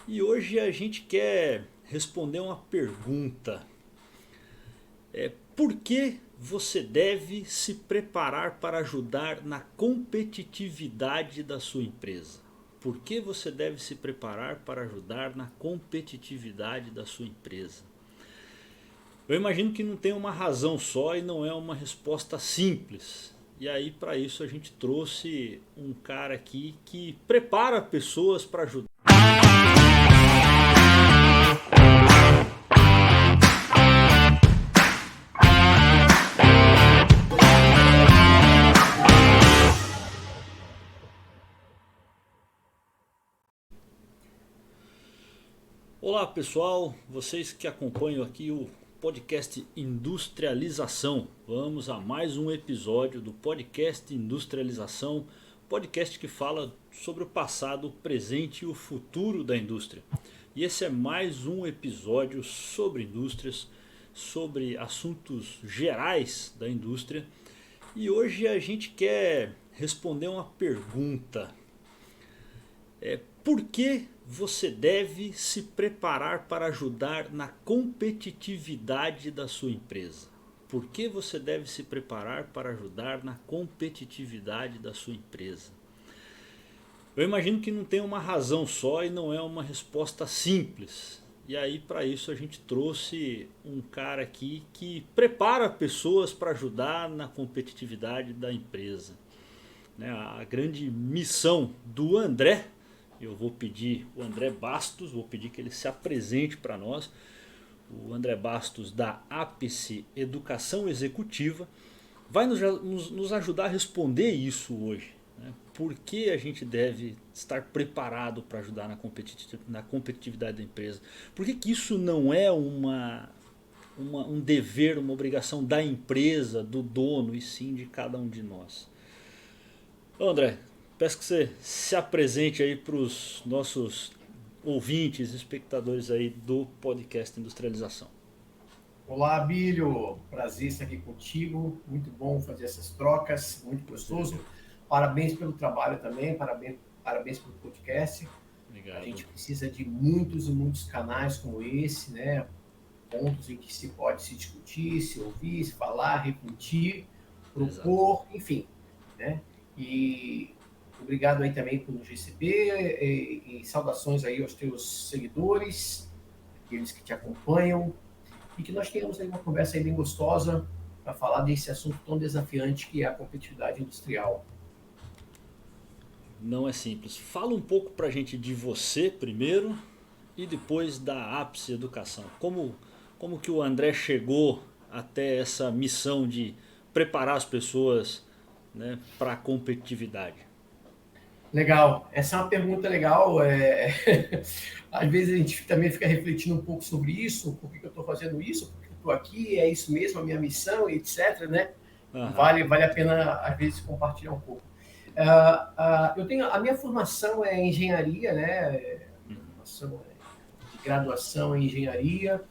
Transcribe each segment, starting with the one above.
E hoje a gente quer responder uma pergunta. Por que você deve se preparar para ajudar na competitividade da sua empresa? Por que você deve se preparar para ajudar na competitividade da sua empresa? Eu imagino que não tem uma razão só e não é uma resposta simples. E aí, para isso, a gente trouxe um cara aqui que prepara pessoas para ajudar. Olá pessoal, vocês que acompanham aqui o podcast Industrialização. Vamos a mais um episódio do podcast Industrialização, podcast que fala sobre o passado, o presente e o futuro da indústria. E esse é mais um episódio sobre indústrias, sobre assuntos gerais da indústria. E hoje a gente quer responder uma pergunta. Por que você deve se preparar para ajudar na competitividade da sua empresa? Por que você deve se preparar para ajudar na competitividade da sua empresa? Eu imagino que não tem uma razão só e não é uma resposta simples. E aí, para isso, a gente trouxe um cara aqui que prepara pessoas para ajudar na competitividade da empresa. A grande missão do André. Eu vou pedir o André Bastos, vou pedir que ele se apresente para nós. O André Bastos da Ápice Educação Executiva vai nos ajudar a responder isso hoje. Por que a gente deve estar preparado para ajudar na competitividade da empresa? Por que isso não é um dever, uma obrigação da empresa, do dono e sim de cada um de nós? André, peço que você se apresente aí para os nossos ouvintes, espectadores aí do podcast Industrialização. Olá, Bílio. Prazer estar aqui contigo. Muito bom fazer essas trocas, muito gostoso. Parabéns pelo trabalho também, parabéns pelo podcast. A Obrigado. gente precisa de muitos e muitos canais como esse, né? Pontos em que se pode se discutir, se ouvir, se falar, refletir, Exato. propor, enfim, né? E obrigado aí também por nos receber e saudações aí aos teus seguidores, aqueles que te acompanham, e que nós tenhamos aí uma conversa aí bem gostosa para falar desse assunto tão desafiante que é a competitividade industrial. Não é simples. Fala um pouco pra gente de você primeiro e depois da Ápice Educação. Como que o André chegou até essa missão de preparar as pessoas, né, para a competitividade? Legal, essa é uma pergunta legal. Às vezes a gente também fica refletindo um pouco sobre isso, por que eu estou fazendo isso, por que eu estou aqui, é isso mesmo, a minha missão, etc. Né? Aham. Vale a pena, às vezes, compartilhar um pouco. Eu tenho, a minha formação é engenharia, né? Minha formação é de graduação em engenharia,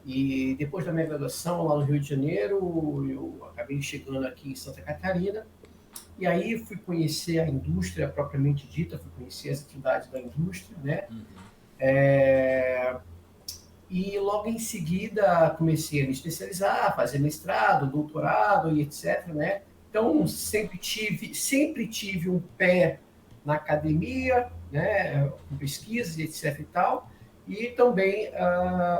e depois da minha graduação lá no Rio de Janeiro, eu acabei chegando aqui em Santa Catarina. E aí fui conhecer a indústria propriamente dita, fui conhecer as atividades da indústria, né? E logo em seguida comecei a me especializar, fazer mestrado, doutorado e etc, né? Então sempre tive um pé na academia, né? Com pesquisas, etc e tal, e também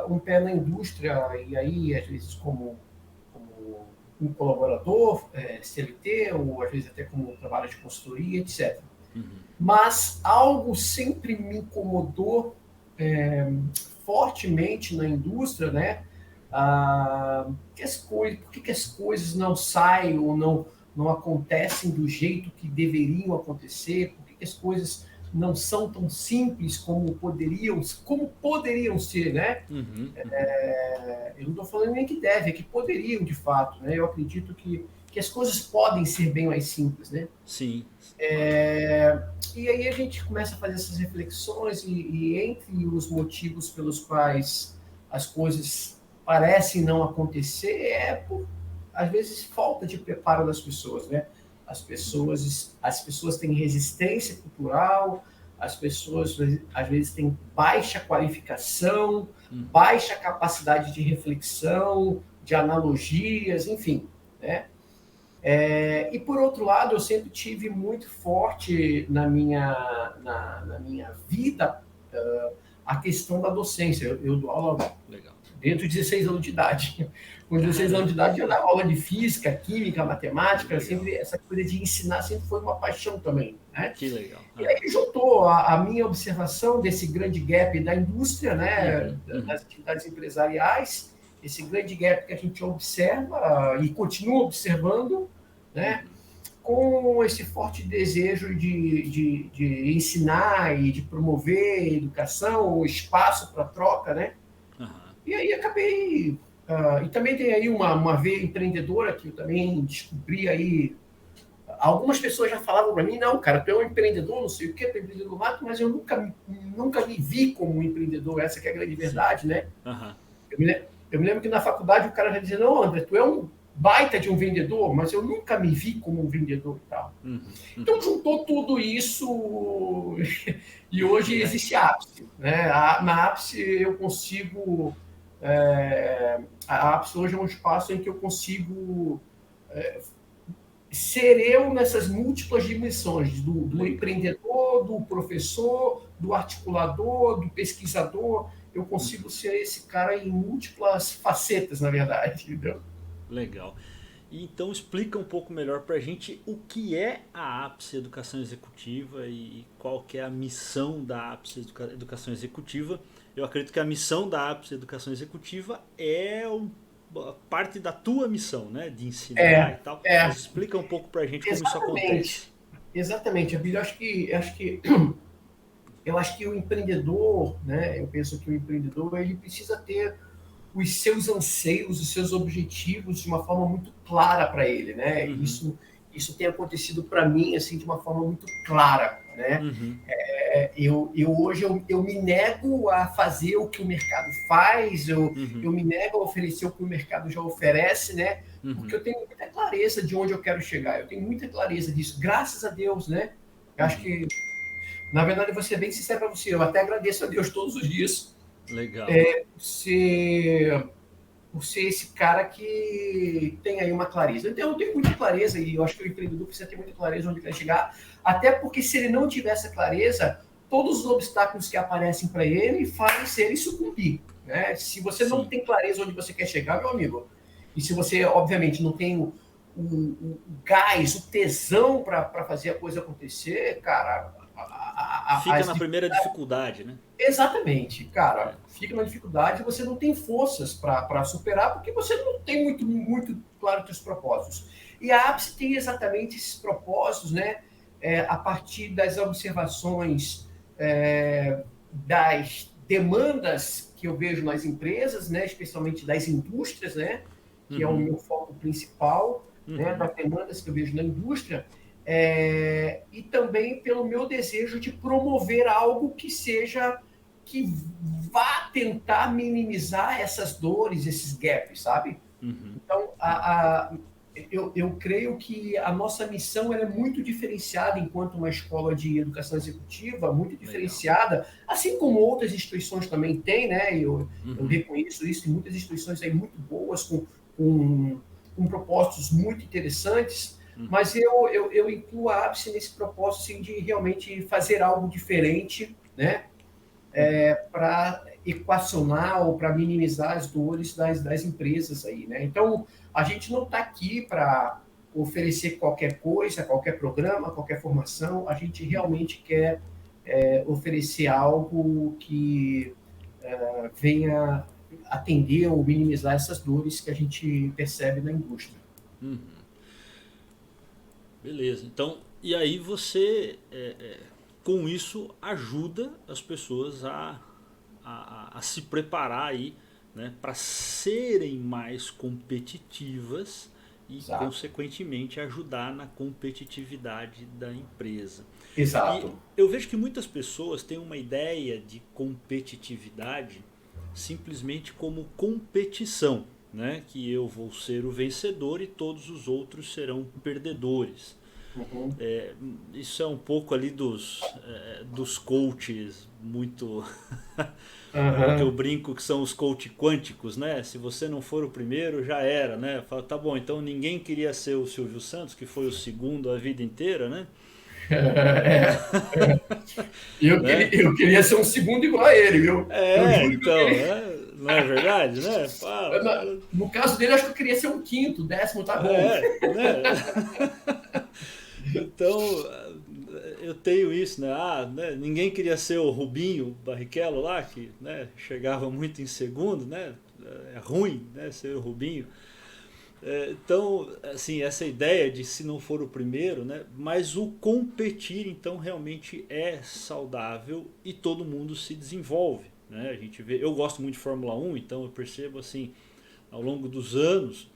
um pé na indústria, e aí às vezes como um colaborador, CLT, ou às vezes até como trabalho de consultoria, etc. Mas algo sempre me incomodou é, fortemente na indústria, né? Por que as coisas não saem ou não acontecem do jeito que deveriam acontecer? Por que as coisas não são tão simples como poderiam ser, né? Eu não estou falando nem que deve, é que poderiam de fato, né? Eu acredito que as coisas podem ser bem mais simples, né? Sim. E aí a gente começa a fazer essas reflexões e entre os motivos pelos quais as coisas parecem não acontecer é por, às vezes, falta de preparo das pessoas, né? As pessoas têm resistência cultural, as pessoas às vezes têm baixa qualificação, baixa capacidade de reflexão, de analogias, enfim, né? E por outro lado, eu sempre tive muito forte na minha vida a questão da docência. Eu dou aula Legal. dentro de 16 anos de idade. Com 16 anos de idade, eu dava aula de física, química, matemática, sempre essa coisa de ensinar sempre foi uma paixão também, né? Que legal. E aí juntou a minha observação desse grande gap da indústria, né, das atividades empresariais, esse grande gap que a gente observa e continua observando, né, com esse forte desejo de ensinar e de promover educação, espaço para troca, né? E aí acabei... e também tem aí uma veia empreendedora que eu também descobri aí. Algumas pessoas já falavam para mim, não, cara, tu é um empreendedor, não sei o que, tu é empreendedor nato, mas eu nunca me vi como um empreendedor, essa que é a grande verdade, né? Eu me lembro que na faculdade o cara já dizia, não, André, tu é um baita de um vendedor, mas eu nunca me vi como um vendedor e tal. Então juntou tudo isso e hoje existe a Ápice, né? Na Ápice eu consigo... a Ápice hoje é um espaço em que eu consigo ser eu nessas múltiplas dimensões, do empreendedor, do professor, do articulador, do pesquisador. Eu consigo ser esse cara em múltiplas facetas, na verdade, entendeu? Legal. Então explica um pouco melhor para a gente o que é a Ápice Educação Executiva e qual que é a missão da Ápice Educação Executiva. Eu acredito que a missão da Ápice Educação Executiva é parte da tua missão, né? De ensinar e tal. Mas explica um pouco para a gente como isso acontece. Exatamente, Abílio. Eu acho que o empreendedor, né? Eu penso que o empreendedor ele precisa ter os seus anseios, os seus objetivos de uma forma muito clara para ele, né? Isso tem acontecido para mim assim de uma forma muito clara, né? Hoje eu me nego a fazer o que o mercado faz, eu me nego a oferecer o que o mercado já oferece, né? Porque eu tenho muita clareza de onde eu quero chegar, eu tenho muita clareza disso, graças a Deus, né? Eu acho que, na verdade, vou ser bem sincero para você, eu até agradeço a Deus todos os dias. Legal. Por ser esse cara que tem aí uma clareza. Então, eu tenho muita clareza e eu acho que o empreendedor precisa ter muita clareza onde quer chegar, até porque se ele não tiver essa clareza, todos os obstáculos que aparecem para ele fazem ele sucumbir, né? Se você não tem clareza onde você quer chegar, meu amigo, e se você, obviamente, não tem o gás, o tesão para fazer a coisa acontecer, cara... Fica na primeira dificuldade, né? Exatamente, cara. Fica na dificuldade, você não tem forças para superar, porque você não tem muito claro os seus propósitos. E a Ápice tem exatamente esses propósitos, né? A partir das observações das demandas que eu vejo nas empresas, né? Especialmente das indústrias, né? Que é o meu foco principal, né? Das demandas que eu vejo na indústria. E também pelo meu desejo de promover algo que vá tentar minimizar essas dores, esses gaps, sabe? Então, eu creio que a nossa missão é muito diferenciada enquanto uma escola de educação executiva, muito diferenciada, assim como outras instituições também têm, né? Eu reconheço isso, tem muitas instituições aí muito boas, com propósitos muito interessantes, mas eu incluo a Ápice nesse propósito assim, de realmente fazer algo diferente, né? Para equacionar ou para minimizar as dores das empresas aí, né? Então, a gente não está aqui para oferecer qualquer coisa, qualquer programa, qualquer formação, a gente realmente quer oferecer algo que venha atender ou minimizar essas dores que a gente percebe na indústria. Beleza, então, e aí você, com isso, ajuda as pessoas a se preparar aí, né, para serem mais competitivas e, Exato. consequentemente, ajudar na competitividade da empresa. Exato. E eu vejo que muitas pessoas têm uma ideia de competitividade simplesmente como competição, né? Que eu vou ser o vencedor e todos os outros serão perdedores. Uhum. Isso é um pouco ali dos coaches muito que eu Aham. brinco que são os coach quânticos, né? Se você não for o primeiro, já era, né? Fala, tá bom, então ninguém queria ser o Silvio Santos, que foi o segundo a vida inteira, né? É, é. Né? Eu queria ser um segundo igual a ele, viu? Eu juro que eu Então, queria. né? Não é verdade, né? Pá, o cara, No caso dele, acho que eu queria ser um quinto, décimo, tá bom. né? Então, eu tenho isso, né? Né? Ninguém queria ser o Rubinho Barrichello lá, que, né, chegava muito em segundo, né? É ruim, né, ser o Rubinho. Então, assim, essa ideia de se não for o primeiro, né? Mas o competir, então, realmente é saudável e todo mundo se desenvolve, né? A gente vê, eu gosto muito de Fórmula 1, então eu percebo assim, ao longo dos anos,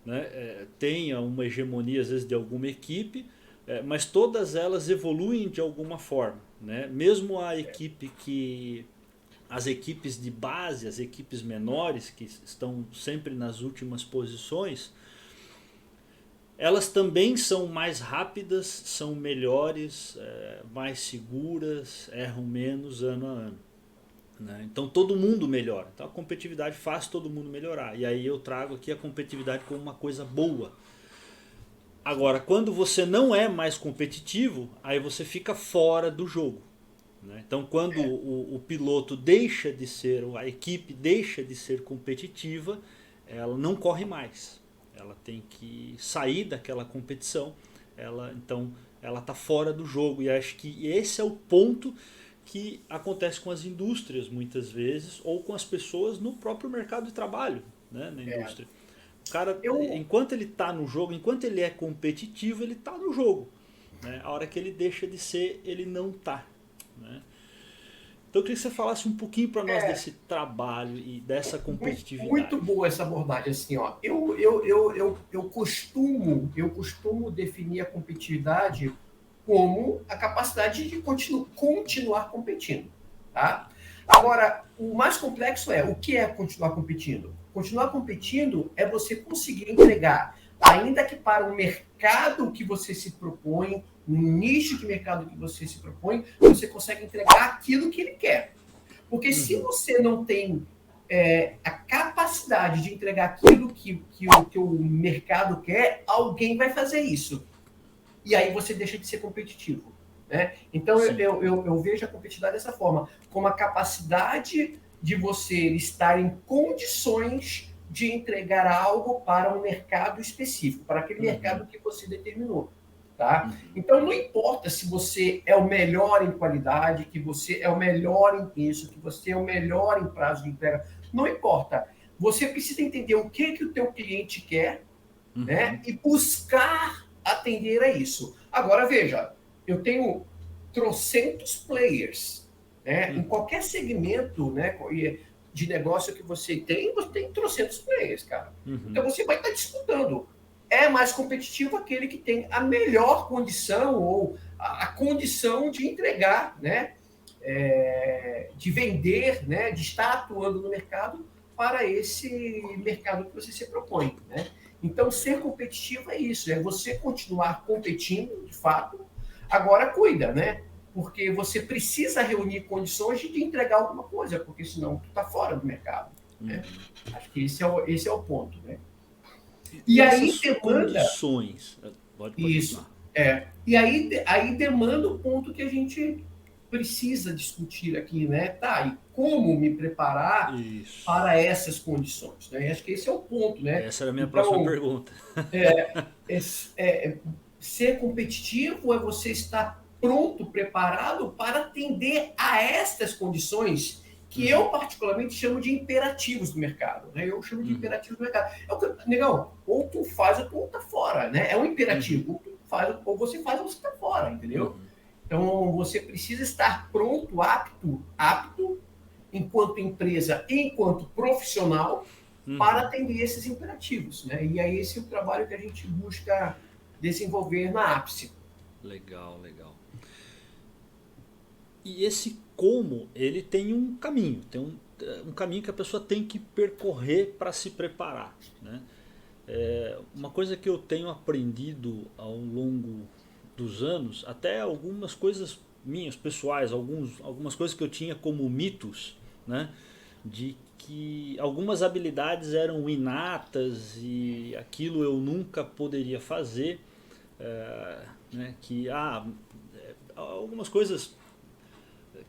né, tenha uma hegemonia às vezes de alguma equipe, mas todas elas evoluem de alguma forma, né? Mesmo a equipe que as equipes de base, as equipes menores que estão sempre nas últimas posições, elas também são mais rápidas, são melhores, mais seguras, erram menos ano a ano. Né? Então todo mundo melhora. Então a competitividade faz todo mundo melhorar. E aí eu trago aqui a competitividade como uma coisa boa. Agora, quando você não é mais competitivo, aí você fica fora do jogo. Né? Então, quando o piloto deixa de ser, a equipe deixa de ser competitiva, ela não corre mais. Ela tem que sair daquela competição. Então, ela está fora do jogo. E acho que esse é o ponto que acontece com as indústrias muitas vezes, ou com as pessoas no próprio mercado de trabalho, né, na É, indústria. O cara, eu, enquanto ele está no jogo, enquanto ele é competitivo, ele está no jogo. Né? A hora que ele deixa de ser, ele não está. Né? Então eu queria que você falasse um pouquinho para nós desse trabalho e dessa muito competitividade. boa essa abordagem, assim, ó. Eu costumo definir a competitividade como a capacidade de continuar competindo, tá? Agora, o mais complexo é o que é continuar competindo? Continuar competindo é você conseguir entregar, ainda que para o mercado que você se propõe, no nicho de mercado que você se propõe, você consegue entregar aquilo que ele quer. Porque se Uhum, você não tem a capacidade de entregar aquilo que o mercado quer, alguém vai fazer isso. E aí você deixa de ser competitivo. Né? Então sim. eu vejo a competitividade dessa forma, como a capacidade de você estar em condições de entregar algo para um mercado específico, para aquele Uhum, mercado que você determinou. Tá? uhum, Então não importa se você é o melhor em qualidade, que você é o melhor em preço, que você é o melhor em prazo de entrega, não importa. Você precisa entender o que o teu cliente quer, né? uhum, E buscar atender a isso. Agora veja, eu tenho trocentos players, né? Em uhum, qualquer segmento, né? De negócio que você tem trocentos players, cara. Então uhum, você vai estar disputando. É mais competitivo aquele que tem a melhor condição ou a condição de entregar, né? De vender, né? De estar atuando no mercado para esse mercado que você se propõe, né? Então, ser competitivo é isso, é você continuar competindo, de fato. Agora, cuida, né? Porque você precisa reunir condições de entregar alguma coisa, porque senão tu está fora do mercado. Né? uhum. Acho que esse é o ponto, né? E E aí essas demanda condições? Pode isso. continuar. E aí demanda o ponto que a gente precisa discutir aqui, né? Tá, e como me preparar Isso. para essas condições, né? Acho que esse é o ponto, né? Essa era a minha próxima Então, pergunta. é, ser competitivo é você estar pronto, preparado para atender a estas condições que Uhum, eu particularmente chamo de imperativos do mercado. Né? Eu chamo de uhum, imperativos do mercado. Negão, ou tu faz ou tu tá fora. Né? É um uhum, imperativo. Ou tu faz, ou você faz ou você tá fora, entendeu? uhum, Então, você precisa estar pronto, apto, enquanto empresa, enquanto profissional, para uhum. atender esses imperativos. Né? E é esse o trabalho que a gente busca desenvolver na ápice. Legal, legal. E esse como, ele tem um caminho, tem um caminho que a pessoa tem que percorrer para se preparar. Né? Uma coisa que eu tenho aprendido ao longo dos anos, até algumas coisas minhas pessoais, algumas coisas que eu tinha como mitos, né? De que algumas habilidades eram inatas e aquilo eu nunca poderia fazer, né? Que algumas coisas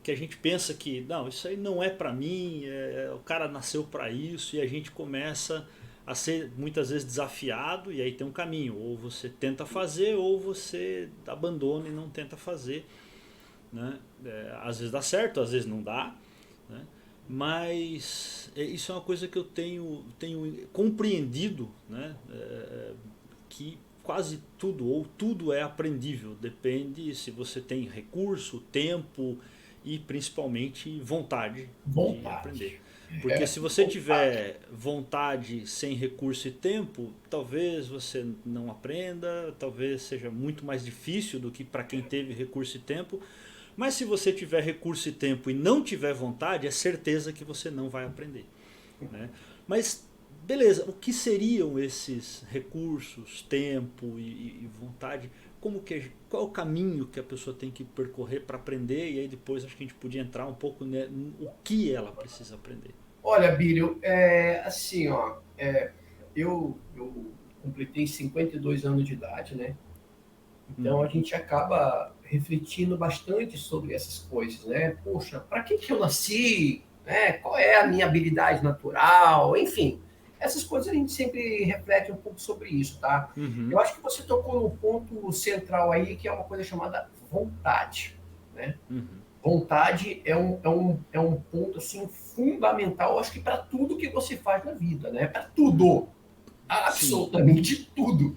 que a gente pensa que não, isso aí não é pra mim, o cara nasceu pra isso, e a gente começa a ser muitas vezes desafiado, e aí tem um caminho, ou você tenta fazer ou você abandona e não tenta fazer, né? Às vezes dá certo, às vezes não dá, né? Mas isso é uma coisa que eu tenho compreendido, né? Que quase tudo ou tudo é aprendível, depende se você tem recurso, tempo e principalmente vontade de aprender. Vontade. Porque se você Vontade. tiver vontade sem recurso e tempo, talvez você não aprenda, talvez seja muito mais difícil do que para quem teve recurso e tempo. Mas se você tiver recurso e tempo e não tiver vontade, é certeza que você não vai aprender, né? Mas beleza, o que seriam esses recursos, tempo e vontade? Qual é o caminho que a pessoa tem que percorrer para aprender? E aí depois acho que a gente podia entrar um pouco no que ela precisa aprender. Olha, Bílio, assim, ó, eu completei 52 anos de idade, né? Então a Uhum. gente acaba refletindo bastante sobre essas coisas, né? Poxa, para que eu nasci? Né? Qual é a minha habilidade natural? Enfim, essas coisas a gente sempre reflete um pouco sobre isso, tá? Eu Uhum. acho que você tocou no ponto central aí, que é uma coisa chamada vontade, né? Uhum. Vontade é um ponto assim fundamental, acho que para tudo que você faz na vida, né? Para tudo, Sim. absolutamente tudo,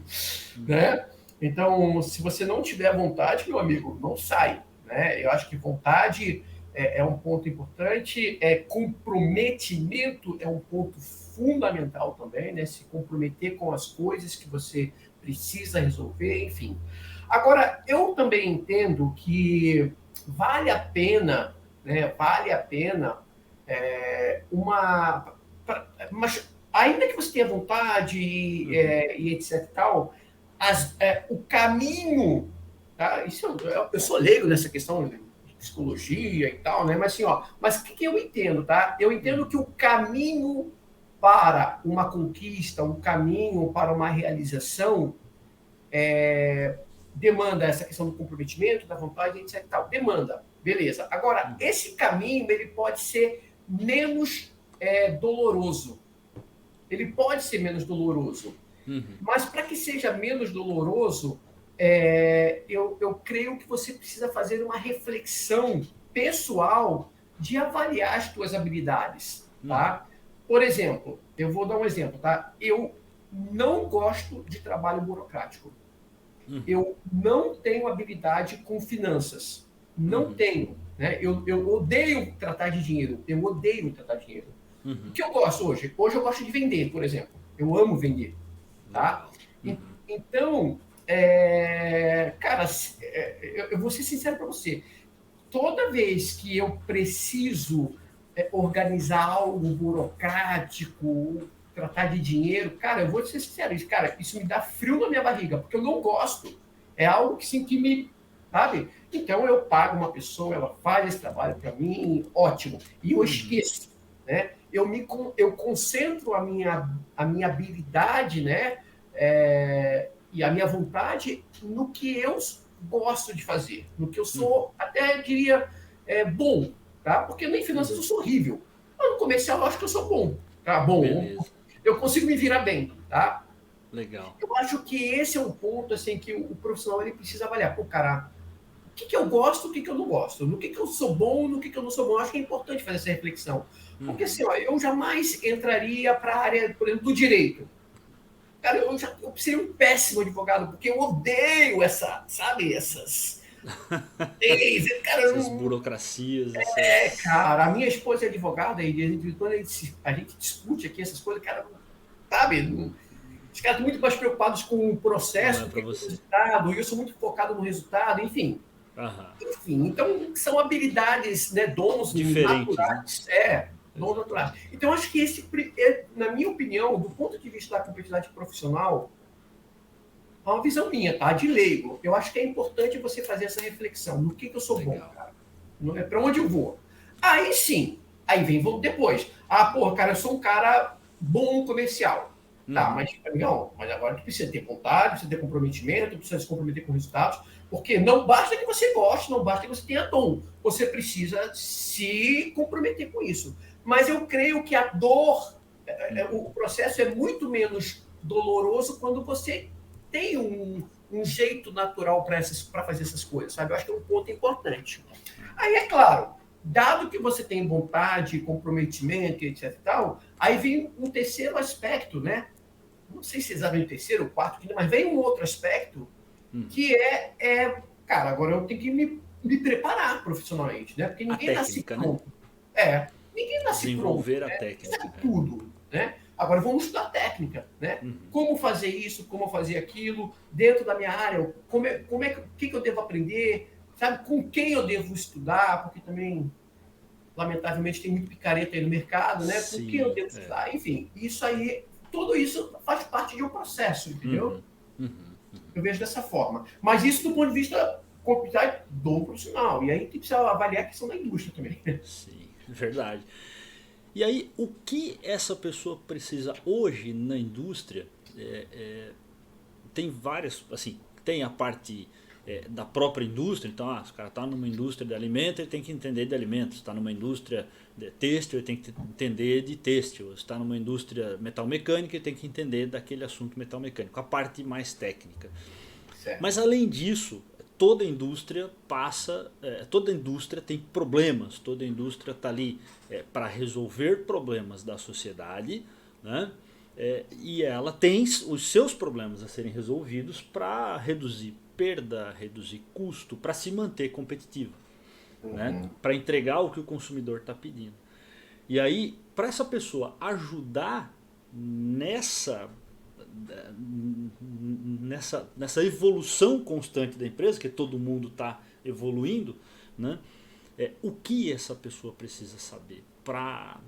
Uhum. né? Então, se você não tiver vontade, meu amigo, não sai, né? Eu acho que vontade é um ponto importante, comprometimento é um ponto fundamental também, né? Se comprometer com as coisas que você precisa resolver, enfim. Agora, eu também entendo que vale a pena, né? Vale a pena mas ainda que você tenha vontade Uhum. e etc e tal, o caminho, tá? Isso eu sou leigo nessa questão de psicologia e tal, né? Mas assim, ó, mas o que eu entendo, tá? Eu entendo Uhum. que o caminho para uma conquista, um caminho para uma realização, demanda essa questão do comprometimento, da vontade, etc. E tal. Demanda, beleza. Agora, Uhum. esse caminho ele pode ser menos doloroso. Ele pode ser menos doloroso. Uhum. Mas para que seja menos doloroso, eu creio que você precisa fazer uma reflexão pessoal de avaliar as tuas habilidades, Uhum. tá? Por exemplo, eu vou dar um exemplo, tá? Eu não gosto de trabalho burocrático. Uhum. Eu não tenho habilidade com finanças. Não Uhum. tenho. Né? Eu odeio tratar de dinheiro. Eu odeio tratar de dinheiro. O Uhum. que eu gosto hoje? Hoje eu gosto de vender, por exemplo. Eu amo vender. Tá? Legal. Uhum. Então, cara, eu vou ser sincero para você. Toda vez que eu preciso organizar algo burocrático, tratar de dinheiro, cara, eu vou ser sincero, cara, isso me dá frio na minha barriga, porque eu não gosto. É algo que, sim, que me. Sabe? Então eu pago uma pessoa, ela faz esse trabalho para mim, ótimo. E eu Uhum. esqueço. Né? Eu concentro a minha habilidade, né? E a minha vontade no que eu gosto de fazer, no que eu Uhum. sou, até diria, bom, tá? Porque nem finanças eu Uhum. sou horrível. Mas no comercial eu acho que eu sou bom, tá? Bom, Beleza. eu consigo me virar bem, tá? Legal. Eu acho que esse é um ponto assim que o profissional ele precisa avaliar. Pô, cara, o que eu gosto, o que eu não gosto, no que eu sou bom, no que eu não sou bom. Eu acho que é importante fazer essa reflexão. Porque Uhum. assim, ó, eu jamais entraria para a área, por exemplo, do direito. Cara, eu seria um péssimo advogado, porque eu odeio sabe, essas leis. Cara, Essas burocracias, essas. cara, a minha esposa é advogada e quando a gente discute aqui essas coisas, cara, sabe, os caras estão muito mais preocupados com o Não processo é do pra que com o você. resultado, e eu sou muito focado no resultado, enfim. Aham. Enfim, então são habilidades, né, dons Diferentes, né? naturais, dons naturais. Exatamente. Então acho que na minha opinião, do ponto de vista da competitividade profissional, é uma visão minha, tá? De leigo. Eu acho que é importante você fazer essa reflexão. No que eu sou bom, cara? Para onde eu vou? Aí sim, aí vem depois. Ah, porra, cara, eu sou um cara bom comercial. Tá, mas não, mas agora tu precisa ter vontade, precisa ter comprometimento, precisa se comprometer com resultados, porque não basta que você goste, não basta que você tenha dom. Você precisa se comprometer com isso. Mas eu creio que a dor, o processo é muito menos doloroso quando você tem um jeito natural para fazer essas coisas, sabe? Eu acho que é um ponto importante. Aí, é claro, dado que você tem vontade, comprometimento, etc e tal, aí vem um terceiro aspecto, né? Não sei se é exatamente o terceiro ou quarto, mas vem um outro aspecto que cara, agora eu tenho que me preparar profissionalmente, né? Porque ninguém nasce pronto. Né? Ninguém nasce Desenvolver pronto. A técnica. Sabe tudo, né? Agora vamos estudar técnica, né? Como fazer isso, como fazer aquilo, dentro da minha área, o que eu devo aprender, sabe? Com quem eu devo estudar, porque também, lamentavelmente, tem muito picareta aí no mercado, né? Com quem eu devo estudar, enfim, isso aí, tudo isso faz parte de um processo, entendeu? Eu vejo dessa forma. Mas isso do ponto de vista do profissional. E aí tem que avaliar a questão da indústria também. Sim, verdade. E aí, o que essa pessoa precisa hoje na indústria? Tem várias, assim, tem a parte da própria indústria. Então, se o cara está numa indústria de alimentos, ele tem que entender de alimentos. Está numa indústria de têxtil, ele tem que entender de têxtil. Está numa indústria metalmecânica, ele tem que entender daquele assunto metalmecânico. A parte mais técnica. Certo. Mas além disso, toda indústria toda indústria tem problemas, toda indústria está ali para resolver problemas da sociedade, né? E ela tem os seus problemas a serem resolvidos para reduzir perda, reduzir custo, para se manter competitiva, né? Para entregar o que o consumidor está pedindo. E aí, para essa pessoa ajudar nessa evolução constante da empresa, que todo mundo está evoluindo, né? O que essa pessoa precisa saber para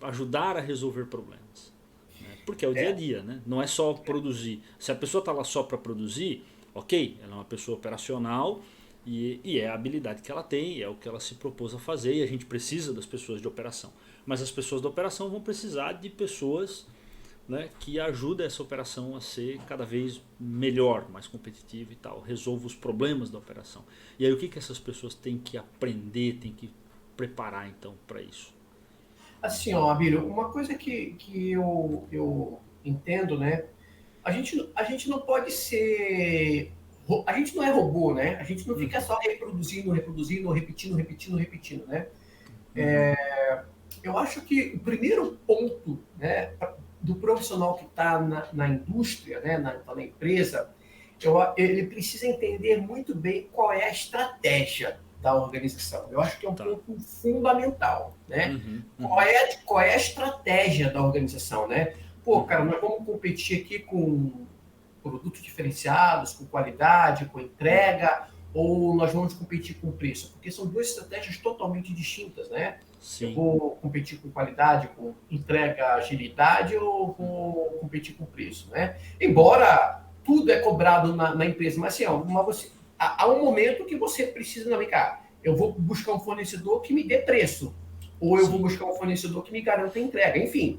ajudar a resolver problemas, né? Porque é o dia a dia, né? Não é só produzir. Se a pessoa está lá só para produzir, ok, ela é uma pessoa operacional e é a habilidade que ela tem, é o que ela se propôs a fazer, e a gente precisa das pessoas de operação. Mas as pessoas da operação vão precisar de pessoas, né, que ajuda essa operação a ser cada vez melhor, mais competitiva e tal, resolva os problemas da operação. E aí o que essas pessoas têm que aprender, têm que preparar então para isso? Assim, ó, Abílio, uma coisa que eu entendo, né? A gente não pode ser... A gente não é robô, né? A gente não fica só reproduzindo, repetindo, né? Eu acho que o primeiro ponto, né, do profissional que está na indústria, né, na empresa, ele precisa entender muito bem qual é a estratégia da organização. Eu acho que é um ponto fundamental, né? Qual é a estratégia da organização, né? Pô, cara, nós vamos competir aqui com produtos diferenciados, com qualidade, com entrega, ou nós vamos competir com preço? Porque são duas estratégias totalmente distintas, né? Sim. Eu vou competir com qualidade, com entrega, agilidade, ou vou competir com preço, né? Embora tudo é cobrado na empresa, mas assim, há um momento que você precisa navegar. Eu vou buscar um fornecedor que me dê preço, ou eu vou buscar um fornecedor que me garanta a entrega. Enfim,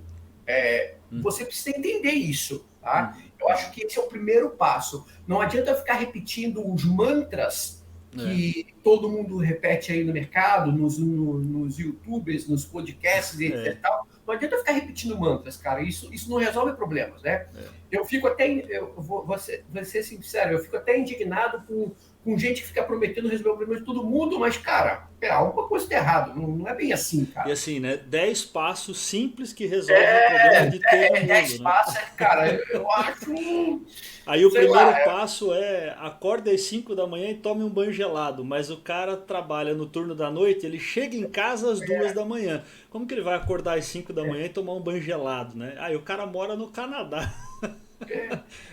você precisa entender isso, tá? Eu acho que esse é o primeiro passo. Não adianta ficar repetindo os mantras que todo mundo repete aí no mercado, nos YouTubers, nos podcasts, etc. Não adianta ficar repetindo mantras, cara. Isso não resolve problemas, né? Eu fico até... vou ser sincero, eu fico até indignado com gente que fica prometendo resolver o problema de todo mundo, mas, cara, alguma coisa está errada. Não é bem assim, cara. E assim, né? 10 passos simples que resolvem o problema de todo mundo. 10 passos, cara, eu acho... Aí o primeiro passo é acorde às 5 da manhã e tome um banho gelado. Mas o cara trabalha no turno da noite, ele chega em casa às 2 da manhã. Como que ele vai acordar às 5 da manhã e tomar um banho gelado, né? Aí o cara mora no Canadá.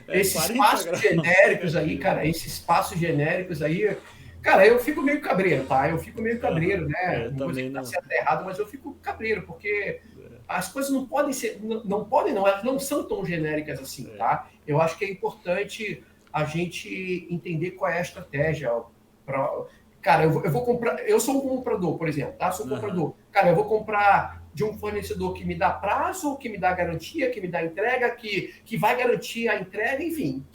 Esses passos genéricos aí, cara, cara, eu fico meio cabreiro, tá? Eu fico meio cabreiro, né? Não vou dizer que tá certo errado, mas eu fico cabreiro, porque as coisas não podem ser, não podem não, elas não são tão genéricas assim, tá? Eu acho que é importante a gente entender qual é a estratégia. Cara, eu vou comprar, eu sou um comprador, por exemplo, tá? Sou um Aham. comprador. Cara, eu vou comprar de um fornecedor que me dá prazo, que me dá garantia, que me dá entrega, que vai garantir a entrega, enfim. O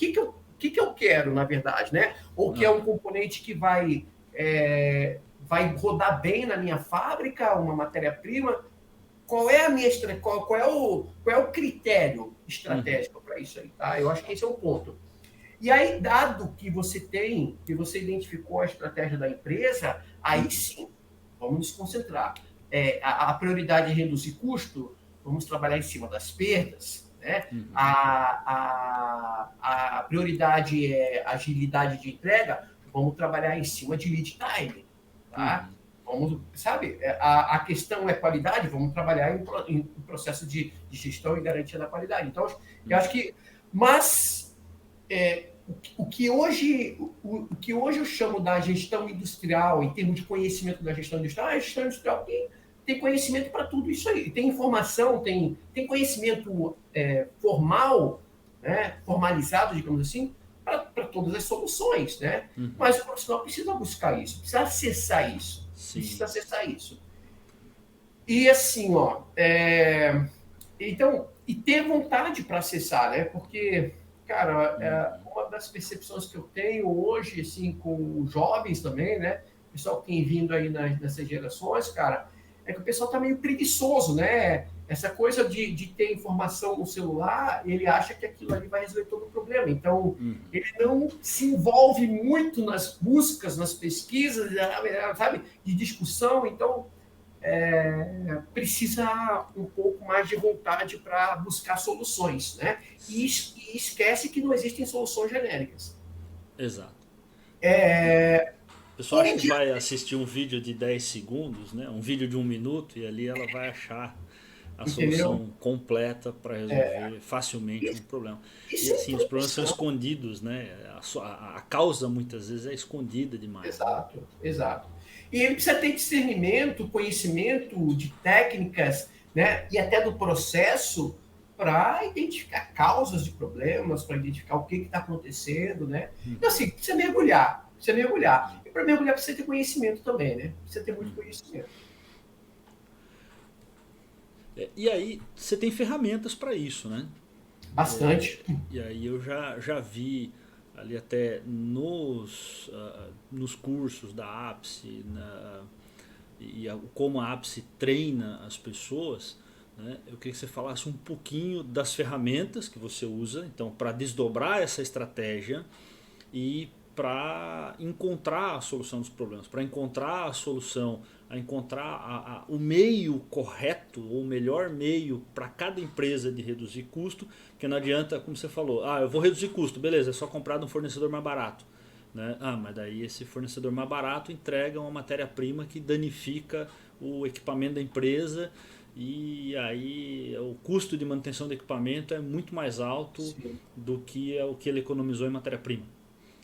que eu quero, na verdade, né? Ou que é um Aham. componente que vai rodar bem na minha fábrica, uma matéria-prima. Qual é a minha qual é o critério Uhum. estratégico para isso aí, tá? Eu acho que esse é o ponto. E aí, dado que você identificou a estratégia da empresa, aí Uhum. sim, vamos nos concentrar. A prioridade é reduzir custo, vamos trabalhar em cima das perdas, né? Uhum. A prioridade é agilidade de entrega, vamos trabalhar em cima de lead time, tá? Uhum. Vamos, sabe, a questão é qualidade, vamos trabalhar em processo de gestão e garantia da qualidade. Então, eu acho Uhum. que, mas o que hoje eu chamo da gestão industrial, em termos de conhecimento da gestão industrial, a gestão industrial tem conhecimento para tudo isso aí. Tem informação, tem conhecimento formal, né, formalizado, digamos assim, para todas as soluções. Né? Uhum. Mas o profissional precisa buscar isso, precisa acessar isso. Precisa Sim. acessar isso. E assim, ó, então, e ter vontade para acessar, né? Porque, cara, Uhum. uma das percepções que eu tenho hoje, assim, com os jovens também, né? O pessoal que tem vindo aí nessas gerações, cara, é que o pessoal tá meio preguiçoso, né? Essa coisa de ter informação no celular, ele acha que aquilo ali vai resolver todo o problema. Então, Uhum. ele não se envolve muito nas buscas, nas pesquisas, sabe? De discussão. Então, precisa um pouco mais de vontade para buscar soluções, né? Sim. E esquece que não existem soluções genéricas. Exato. O pessoal acha Hoje em que dia, vai assistir um vídeo de 10 segundos, né? Um vídeo de 1 minuto, e ali ela vai achar a entendeu? solução completa para resolver facilmente um Isso, problema. E isso é assim, os problemas são introdução. escondidos, né? A causa muitas vezes é escondida demais, né? Exato, exato. E ele precisa ter discernimento, conhecimento de técnicas, né? E até do processo para identificar causas de problemas, para identificar o que está acontecendo, né? Então, Uhum. assim, precisa mergulhar, precisa mergulhar. E para mergulhar precisa ter conhecimento também, né? Precisa ter muito conhecimento. E aí você tem ferramentas para isso, né? Bastante. E aí eu já vi ali até nos cursos da Apse como a Apse treina as pessoas, né? Eu queria que você falasse um pouquinho das ferramentas que você usa, então para desdobrar essa estratégia e para encontrar a solução dos problemas, para encontrar a solução, a encontrar o meio correto ou o melhor meio para cada empresa de reduzir custo, porque não adianta, como você falou, eu vou reduzir custo, beleza, é só comprar de um fornecedor mais barato. Né? Mas daí esse fornecedor mais barato entrega uma matéria-prima que danifica o equipamento da empresa e aí o custo de manutenção do equipamento é muito mais alto Sim. do que o que ele economizou em matéria-prima.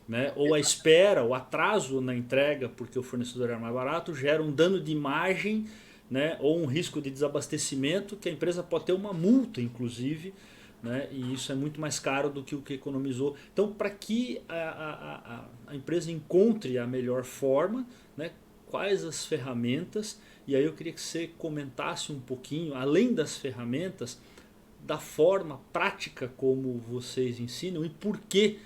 Né? Ou a espera, o atraso na entrega porque o fornecedor era mais barato gera um dano de imagem, né? Ou um risco de desabastecimento que a empresa pode ter uma multa, inclusive, né? E isso é muito mais caro do que o que economizou. Então, para que a empresa encontre a melhor forma, né? Quais as ferramentas? E aí eu queria que você comentasse um pouquinho, além das ferramentas, da forma prática como vocês ensinam e por que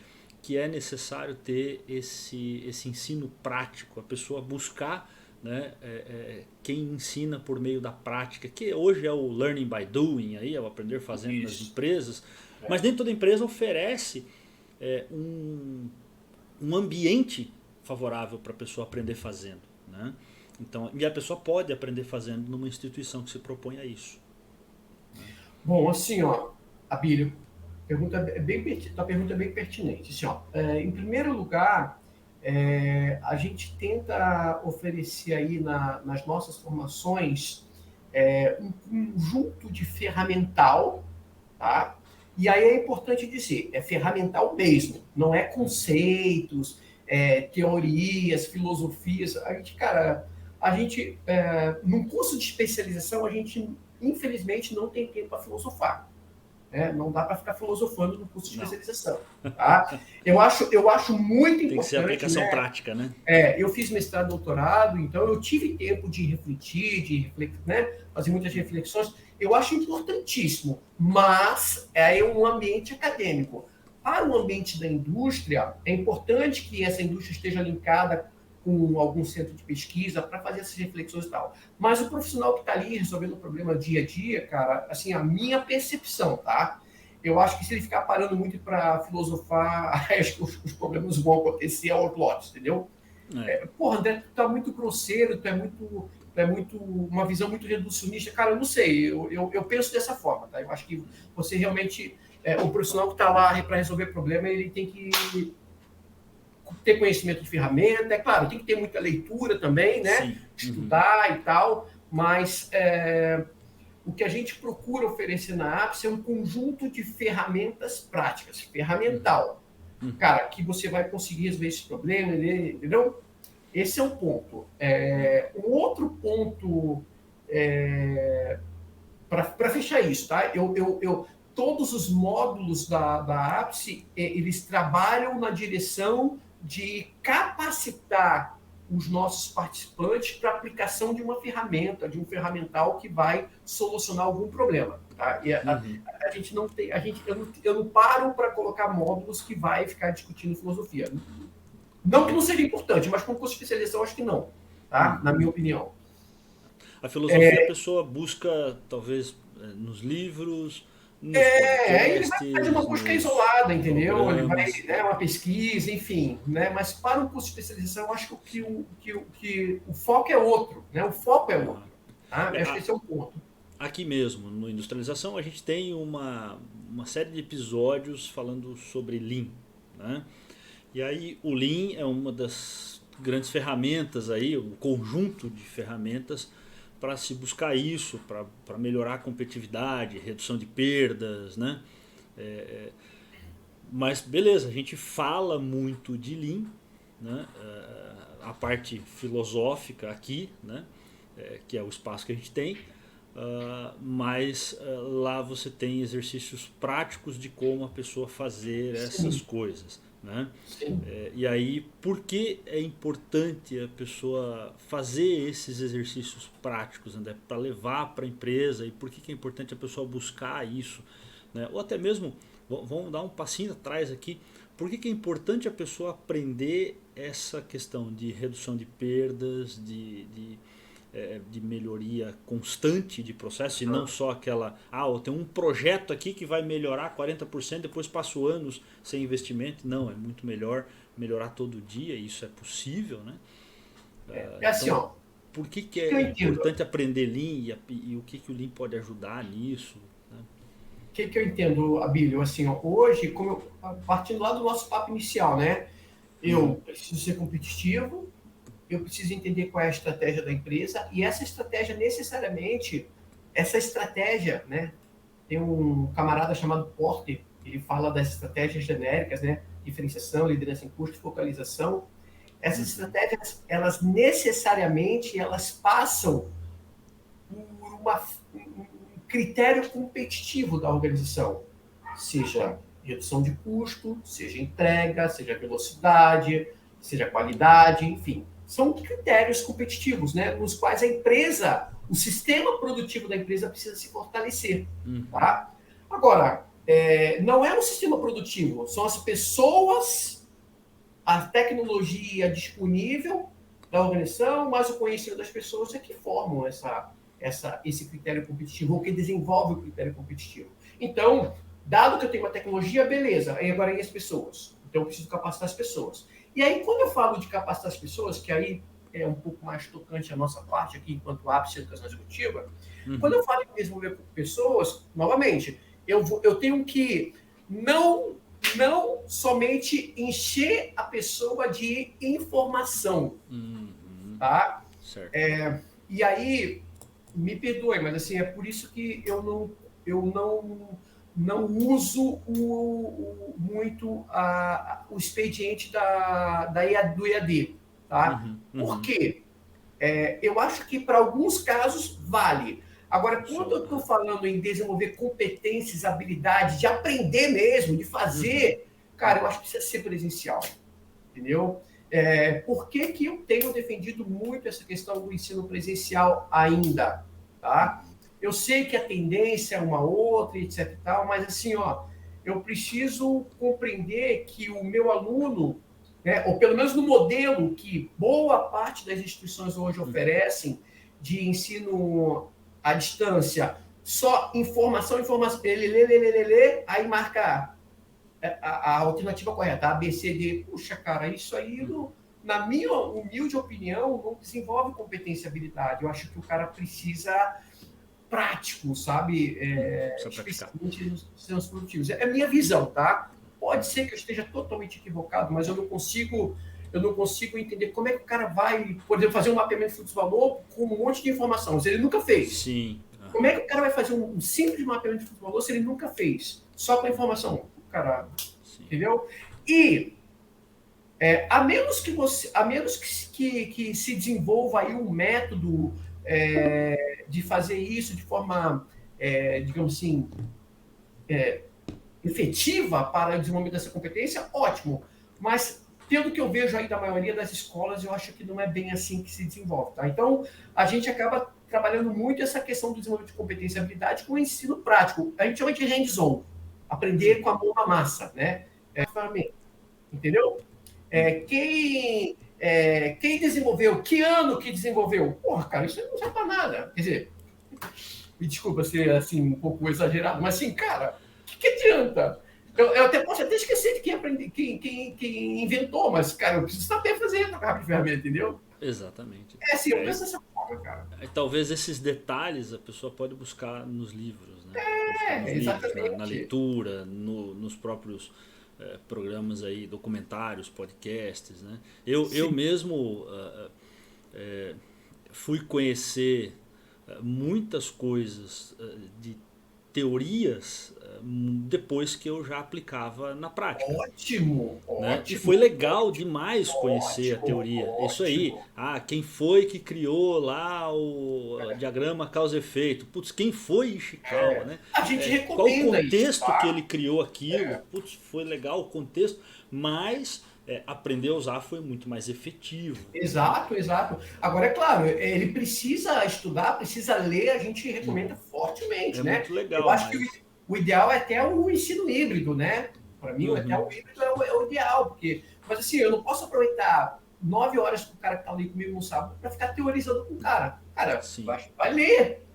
é necessário ter esse ensino prático, a pessoa buscar, né, quem ensina por meio da prática, que hoje é o learning by doing, aí, é o aprender fazendo nas Isso. empresas, mas É. nem toda empresa oferece um ambiente favorável para a pessoa aprender fazendo. Né? Então, e a pessoa pode aprender fazendo numa instituição que se propõe a isso. Né? Bom, assim, ó, Abílio, tua pergunta é bem pertinente. Assim, ó, em primeiro lugar, a gente tenta oferecer aí nas nossas formações um conjunto de ferramental, tá? E aí é importante dizer, é ferramental mesmo, não é conceitos, teorias, filosofias. A gente, cara, num curso de especialização, a gente infelizmente, não tem tempo para filosofar. Né? Não dá para ficar filosofando no curso de especialização. Tá? Eu acho muito importante... Tem que ser aplicação prática, né? Eu fiz mestrado, doutorado, então eu tive tempo de refletir, né? Fazer muitas reflexões. Eu acho importantíssimo, mas é um ambiente acadêmico. Para o ambiente da indústria, é importante que essa indústria esteja linkada com algum centro de pesquisa para fazer essas reflexões e tal. Mas o profissional que está ali resolvendo o problema dia a dia, cara, assim, a minha percepção, tá? Eu acho que se ele ficar parando muito para filosofar, acho que os problemas vão acontecer ao outro lado, entendeu? Porra, André, tu tá muito grosseiro, tu é muito uma visão muito reducionista. Cara, eu não sei, eu penso dessa forma, tá? Eu acho que você realmente, o profissional que está lá para resolver problema, ele tem que ter conhecimento de ferramenta, é claro, tem que ter muita leitura também, né? Sim. Estudar e tal, mas o que a gente procura oferecer na Apps é um conjunto de ferramentas práticas, ferramental. Cara, que você vai conseguir resolver esse problema, entendeu? Esse é um ponto. Um outro ponto, para fechar isso, tá? Todos os módulos da Apps, eles trabalham na direção de capacitar os nossos participantes para a aplicação de uma ferramenta, de um ferramental que vai solucionar algum problema. Tá? E a gente não tem, eu não paro para colocar módulos que vai ficar discutindo filosofia. Não que não seja importante, mas com curso de especialização acho que não, tá? Na minha opinião. A filosofia a pessoa busca, talvez, nos livros, nos Ele vai podcasts, fazer uma busca isolada, entendeu? programas. Ele vai, uma pesquisa, enfim, né? Mas para um curso de especialização, eu acho que o foco é outro, né? O foco é outro, tá? Eu acho que esse é o ponto. Aqui mesmo, no Industrialização, a gente tem uma série de episódios falando sobre Lean, né? E aí o Lean é uma das grandes ferramentas aí, um conjunto de ferramentas para se buscar isso, para melhorar a competitividade, redução de perdas, né? Mas beleza, a gente fala muito de Lean, né? A parte filosófica aqui, né? Que é o espaço que a gente tem, mas lá você tem exercícios práticos de como a pessoa fazer essas coisas. Né? E aí, por que é importante a pessoa fazer esses exercícios práticos, André, para levar para a empresa, e por que é importante a pessoa buscar isso, né? Ou até mesmo, vamos dar um passinho atrás aqui, por que é importante a pessoa aprender essa questão de redução de perdas, de melhoria constante de processo, e não só aquela, eu tenho um projeto aqui que vai melhorar 40%, depois passo anos sem investimento. Não, é muito melhor melhorar todo dia, e isso é possível, né? Assim, então, por que é importante aprender Lean e o que o Lean pode ajudar nisso? Né? O que eu entendo, Abílio? Assim, hoje, partindo lá do nosso papo inicial, né? Eu preciso ser competitivo, eu preciso entender qual é a estratégia da empresa, e essa estratégia, né? Tem um camarada chamado Porter, ele fala das estratégias genéricas, né? Diferenciação, liderança em custo, focalização. Essas estratégias, elas necessariamente, elas passam por um critério competitivo da organização, seja redução de custo, seja entrega, seja velocidade, seja qualidade, enfim. São critérios competitivos, né, nos quais a empresa, o sistema produtivo da empresa precisa se fortalecer. Tá? Agora, não é um sistema produtivo, são as pessoas, a tecnologia disponível da organização, mas o conhecimento das pessoas é que formam esse critério competitivo, ou que desenvolve o critério competitivo. Então, dado que eu tenho uma tecnologia, beleza, agora e as pessoas? Então, eu preciso capacitar as pessoas. E aí, quando eu falo de capacitar as pessoas, que aí é um pouco mais tocante a nossa parte aqui, enquanto ápice de educação executiva, quando eu falo em desenvolver pessoas, novamente, eu tenho que não somente encher a pessoa de informação, tá? Certo. E aí, me perdoe, mas assim, é por isso que eu não uso muito o expediente do EAD, tá? Por quê? Eu acho que para alguns casos vale, Agora, quando eu estou falando em desenvolver competências, habilidades, de aprender mesmo, de fazer, cara, eu acho que precisa ser presencial, entendeu? Por que que eu tenho defendido muito essa questão do ensino presencial ainda, tá? Eu sei que a tendência é uma outra, etc e tal, mas assim, ó, eu preciso compreender que o meu aluno, né, ou pelo menos no modelo que boa parte das instituições hoje oferecem de ensino à distância, só informação, informação, lê, aí marca a alternativa correta, A, B, C, D. Puxa, cara, isso aí, na minha humilde opinião, não desenvolve competência e habilidade. Eu acho que o cara precisa prático, sabe? Especialmente nos sistemas produtivos. É a minha visão, tá? Pode ser que eu esteja totalmente equivocado, mas eu não consigo entender como é que o cara vai, por exemplo, fazer um mapeamento de fluxo de valor com um monte de informação, se ele nunca fez. Sim. Como é que o cara vai fazer um simples mapeamento de fluxo de valor se ele nunca fez? Só com a informação. Cara, entendeu? E a menos que se desenvolva aí um método de fazer isso de forma, digamos assim, efetiva para o desenvolvimento dessa competência, ótimo. Mas, pelo que eu vejo aí da maioria das escolas, eu acho que não é bem assim que se desenvolve. Tá? Então, a gente acaba trabalhando muito essa questão do desenvolvimento de competência e habilidade com o ensino prático. A gente chama de hands-on. Aprender com a mão na massa, né? Entendeu? Quem desenvolveu? Que ano que desenvolveu? Porra, cara, isso não serve para nada. Quer dizer, me desculpa ser assim um pouco exagerado, mas assim, cara, o que adianta? Eu até posso até esquecer de quem inventou, mas, cara, eu preciso saber fazer a ferramenta, entendeu? Exatamente. Assim, eu penso dessa forma, cara. Talvez esses detalhes a pessoa pode buscar nos livros, né? Exatamente. Na leitura, nos próprios programas aí, documentários, podcasts, né? Eu mesmo fui conhecer muitas coisas de teorias depois que eu já aplicava na prática. Ótimo, Né? ótimo. E foi legal demais conhecer a teoria. Isso aí, quem foi que criou lá o diagrama causa-efeito? Putz, quem foi Ishikawa, né? A gente recomenda qual o contexto isso, tá? que ele criou aquilo? Putz, foi legal o contexto, mas aprender a usar foi muito mais efetivo. Exato. Agora, é claro, ele precisa estudar, precisa ler, a gente recomenda fortemente, né? Muito legal. Eu acho que o ideal é até o ensino híbrido, né? Para mim, até o híbrido é o ideal, porque, mas assim, eu não posso aproveitar 9 horas que o cara que tá ali comigo no sábado para ficar teorizando com o cara. Cara, vai ler.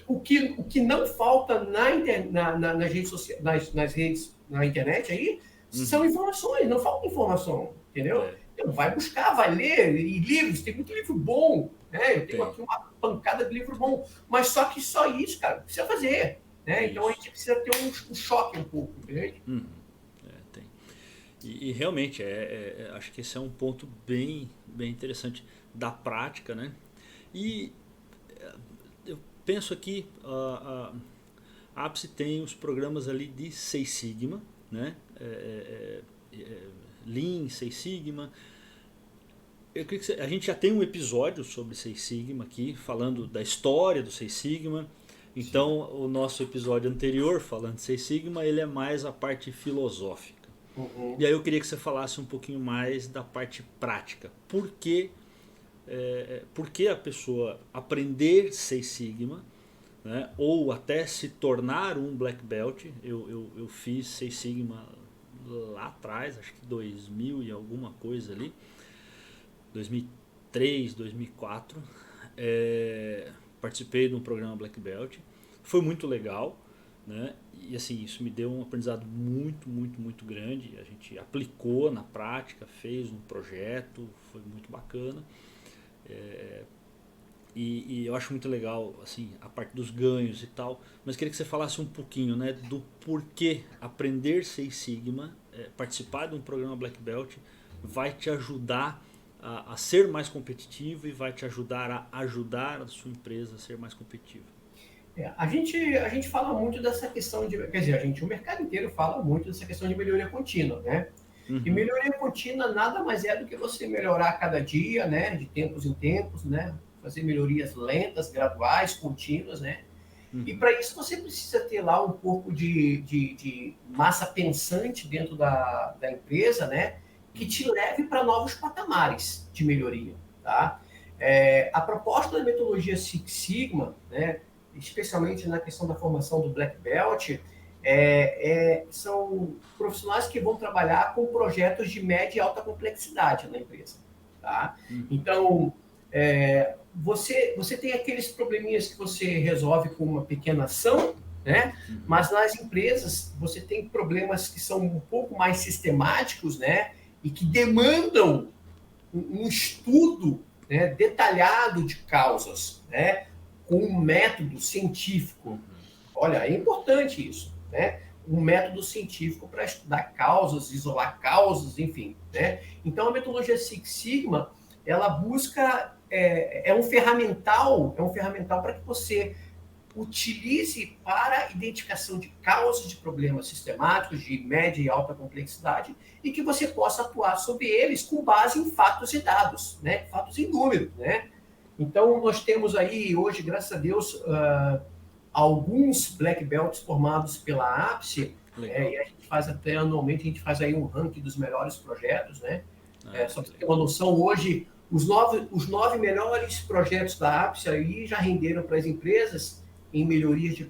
O que não falta nas redes sociais, nas redes, na internet aí, são informações, não falta informação, entendeu? Então, vai buscar, vai ler, e livros, tem muito livro bom, né? Eu tenho aqui uma pancada de livro bom, mas só que só isso, cara, precisa fazer, né? Então a gente precisa ter um choque um pouco, entende? Tem. E realmente, acho que esse é um ponto bem interessante da prática, né? E eu penso aqui, a Ápice tem os programas ali de Seis Sigma, né? Lean, Seis Sigma. Eu queria que a gente já tem um episódio sobre Seis Sigma aqui, falando da história do Seis Sigma. Então, o nosso episódio anterior, falando de Seis Sigma, ele é mais a parte filosófica. E aí eu queria que você falasse um pouquinho mais da parte prática. Por que a pessoa aprender Seis Sigma, né, ou até se tornar um Black Belt? Eu fiz Seis Sigma lá atrás, acho que 2000 e alguma coisa ali, 2003, 2004, participei de um programa Black Belt, foi muito legal, né? E assim, isso me deu um aprendizado muito grande. A gente aplicou na prática, fez um projeto, foi muito bacana. E eu acho muito legal assim, a parte dos ganhos e tal, mas queria que você falasse um pouquinho, né, do porquê aprender Seis Sigma, participar de um programa Black Belt vai te ajudar a ser mais competitivo e vai te ajudar a sua empresa a ser mais competitiva. A gente fala muito dessa questão de, quer dizer, o mercado inteiro fala muito dessa questão de melhoria contínua, né? E melhoria contínua nada mais é do que você melhorar a cada dia, né, de tempos em tempos, né? Fazer melhorias lentas, graduais, contínuas, né? E para isso você precisa ter lá um pouco de massa pensante dentro da empresa, né? Que te leve para novos patamares de melhoria, tá? A proposta da metodologia Six Sigma, né? Especialmente na questão da formação do Black Belt, são profissionais que vão trabalhar com projetos de média e alta complexidade na empresa, tá? Então, você tem aqueles probleminhas que você resolve com uma pequena ação, né? Mas nas empresas você tem problemas que são um pouco mais sistemáticos, né? E que demandam um estudo, né, detalhado de causas, né? Com um método científico. Olha, é importante isso, né? Um método científico para estudar causas, isolar causas, enfim, né? Então a metodologia Six Sigma, ela busca um ferramental para que você utilize para a identificação de causas de problemas sistemáticos de média e alta complexidade e que você possa atuar sobre eles com base em fatos e dados, né? Fatos e números, né? Então nós temos aí hoje, graças a Deus, alguns black belts formados pela APSE, e a gente faz até anualmente, a gente faz aí um ranking dos melhores projetos, né? Só para ter uma noção, hoje, os nove melhores projetos da APSE aí já renderam para as empresas, em melhorias de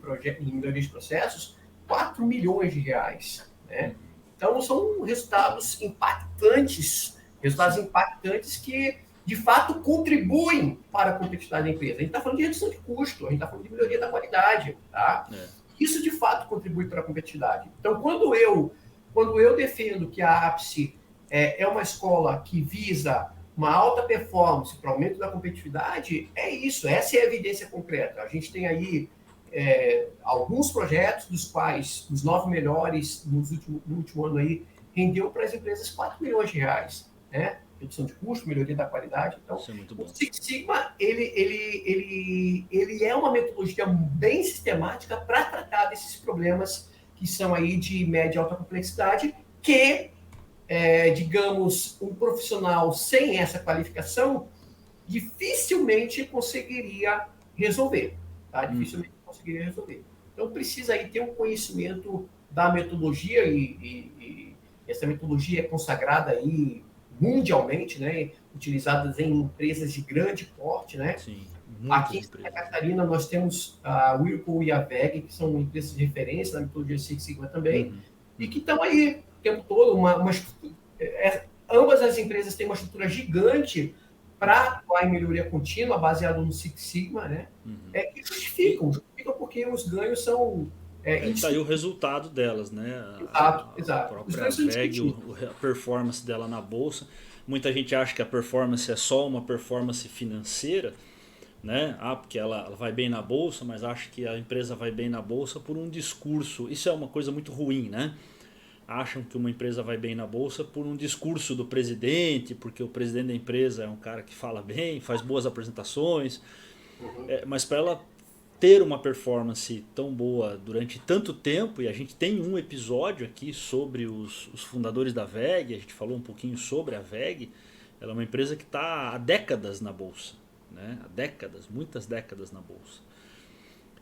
processos, 4 milhões de reais, né? Então, são resultados impactantes que de fato, contribuem para a competitividade da empresa. A gente está falando de redução de custo, a gente está falando de melhoria da qualidade. Tá? Isso, de fato, contribui para a competitividade. Então, quando eu defendo que a APSE é uma escola que visa uma alta performance para aumento da competitividade, é isso, essa é a evidência concreta. A gente tem aí alguns projetos, dos quais os 9 melhores no último ano aí rendeu para as empresas 4 milhões de reais, né? Redução de custo, melhoria da qualidade. Então, o Six Sigma, ele é uma metodologia bem sistemática para tratar desses problemas que são aí de média e alta complexidade, que, digamos, um profissional sem essa qualificação dificilmente conseguiria resolver. Tá? Dificilmente conseguiria resolver. Então, precisa aí ter um conhecimento da metodologia e essa metodologia é consagrada aí mundialmente, né, utilizadas em empresas de grande porte, né? Sim, aqui em Santa Catarina nós temos a Whirlpool e a WEG, que são empresas de referência na metodologia Six Sigma também, e que estão aí o tempo todo. Ambas as empresas têm uma estrutura gigante para atuar em melhoria contínua, baseado no Six Sigma, né? Que justificam porque os ganhos são está aí o resultado delas, né? Exato. A própria VEG, a performance dela na bolsa. Muita gente acha que a performance é só uma performance financeira, né? Porque ela vai bem na bolsa, mas acha que a empresa vai bem na bolsa por um discurso. Isso é uma coisa muito ruim, né? Acham que uma empresa vai bem na bolsa por um discurso do presidente, porque o presidente da empresa é um cara que fala bem, faz boas apresentações. Mas para ela ter uma performance tão boa durante tanto tempo, e a gente tem um episódio aqui sobre os fundadores da VEG, a gente falou um pouquinho sobre a VEG, ela é uma empresa que está há décadas na bolsa, né? Há décadas, muitas décadas na bolsa.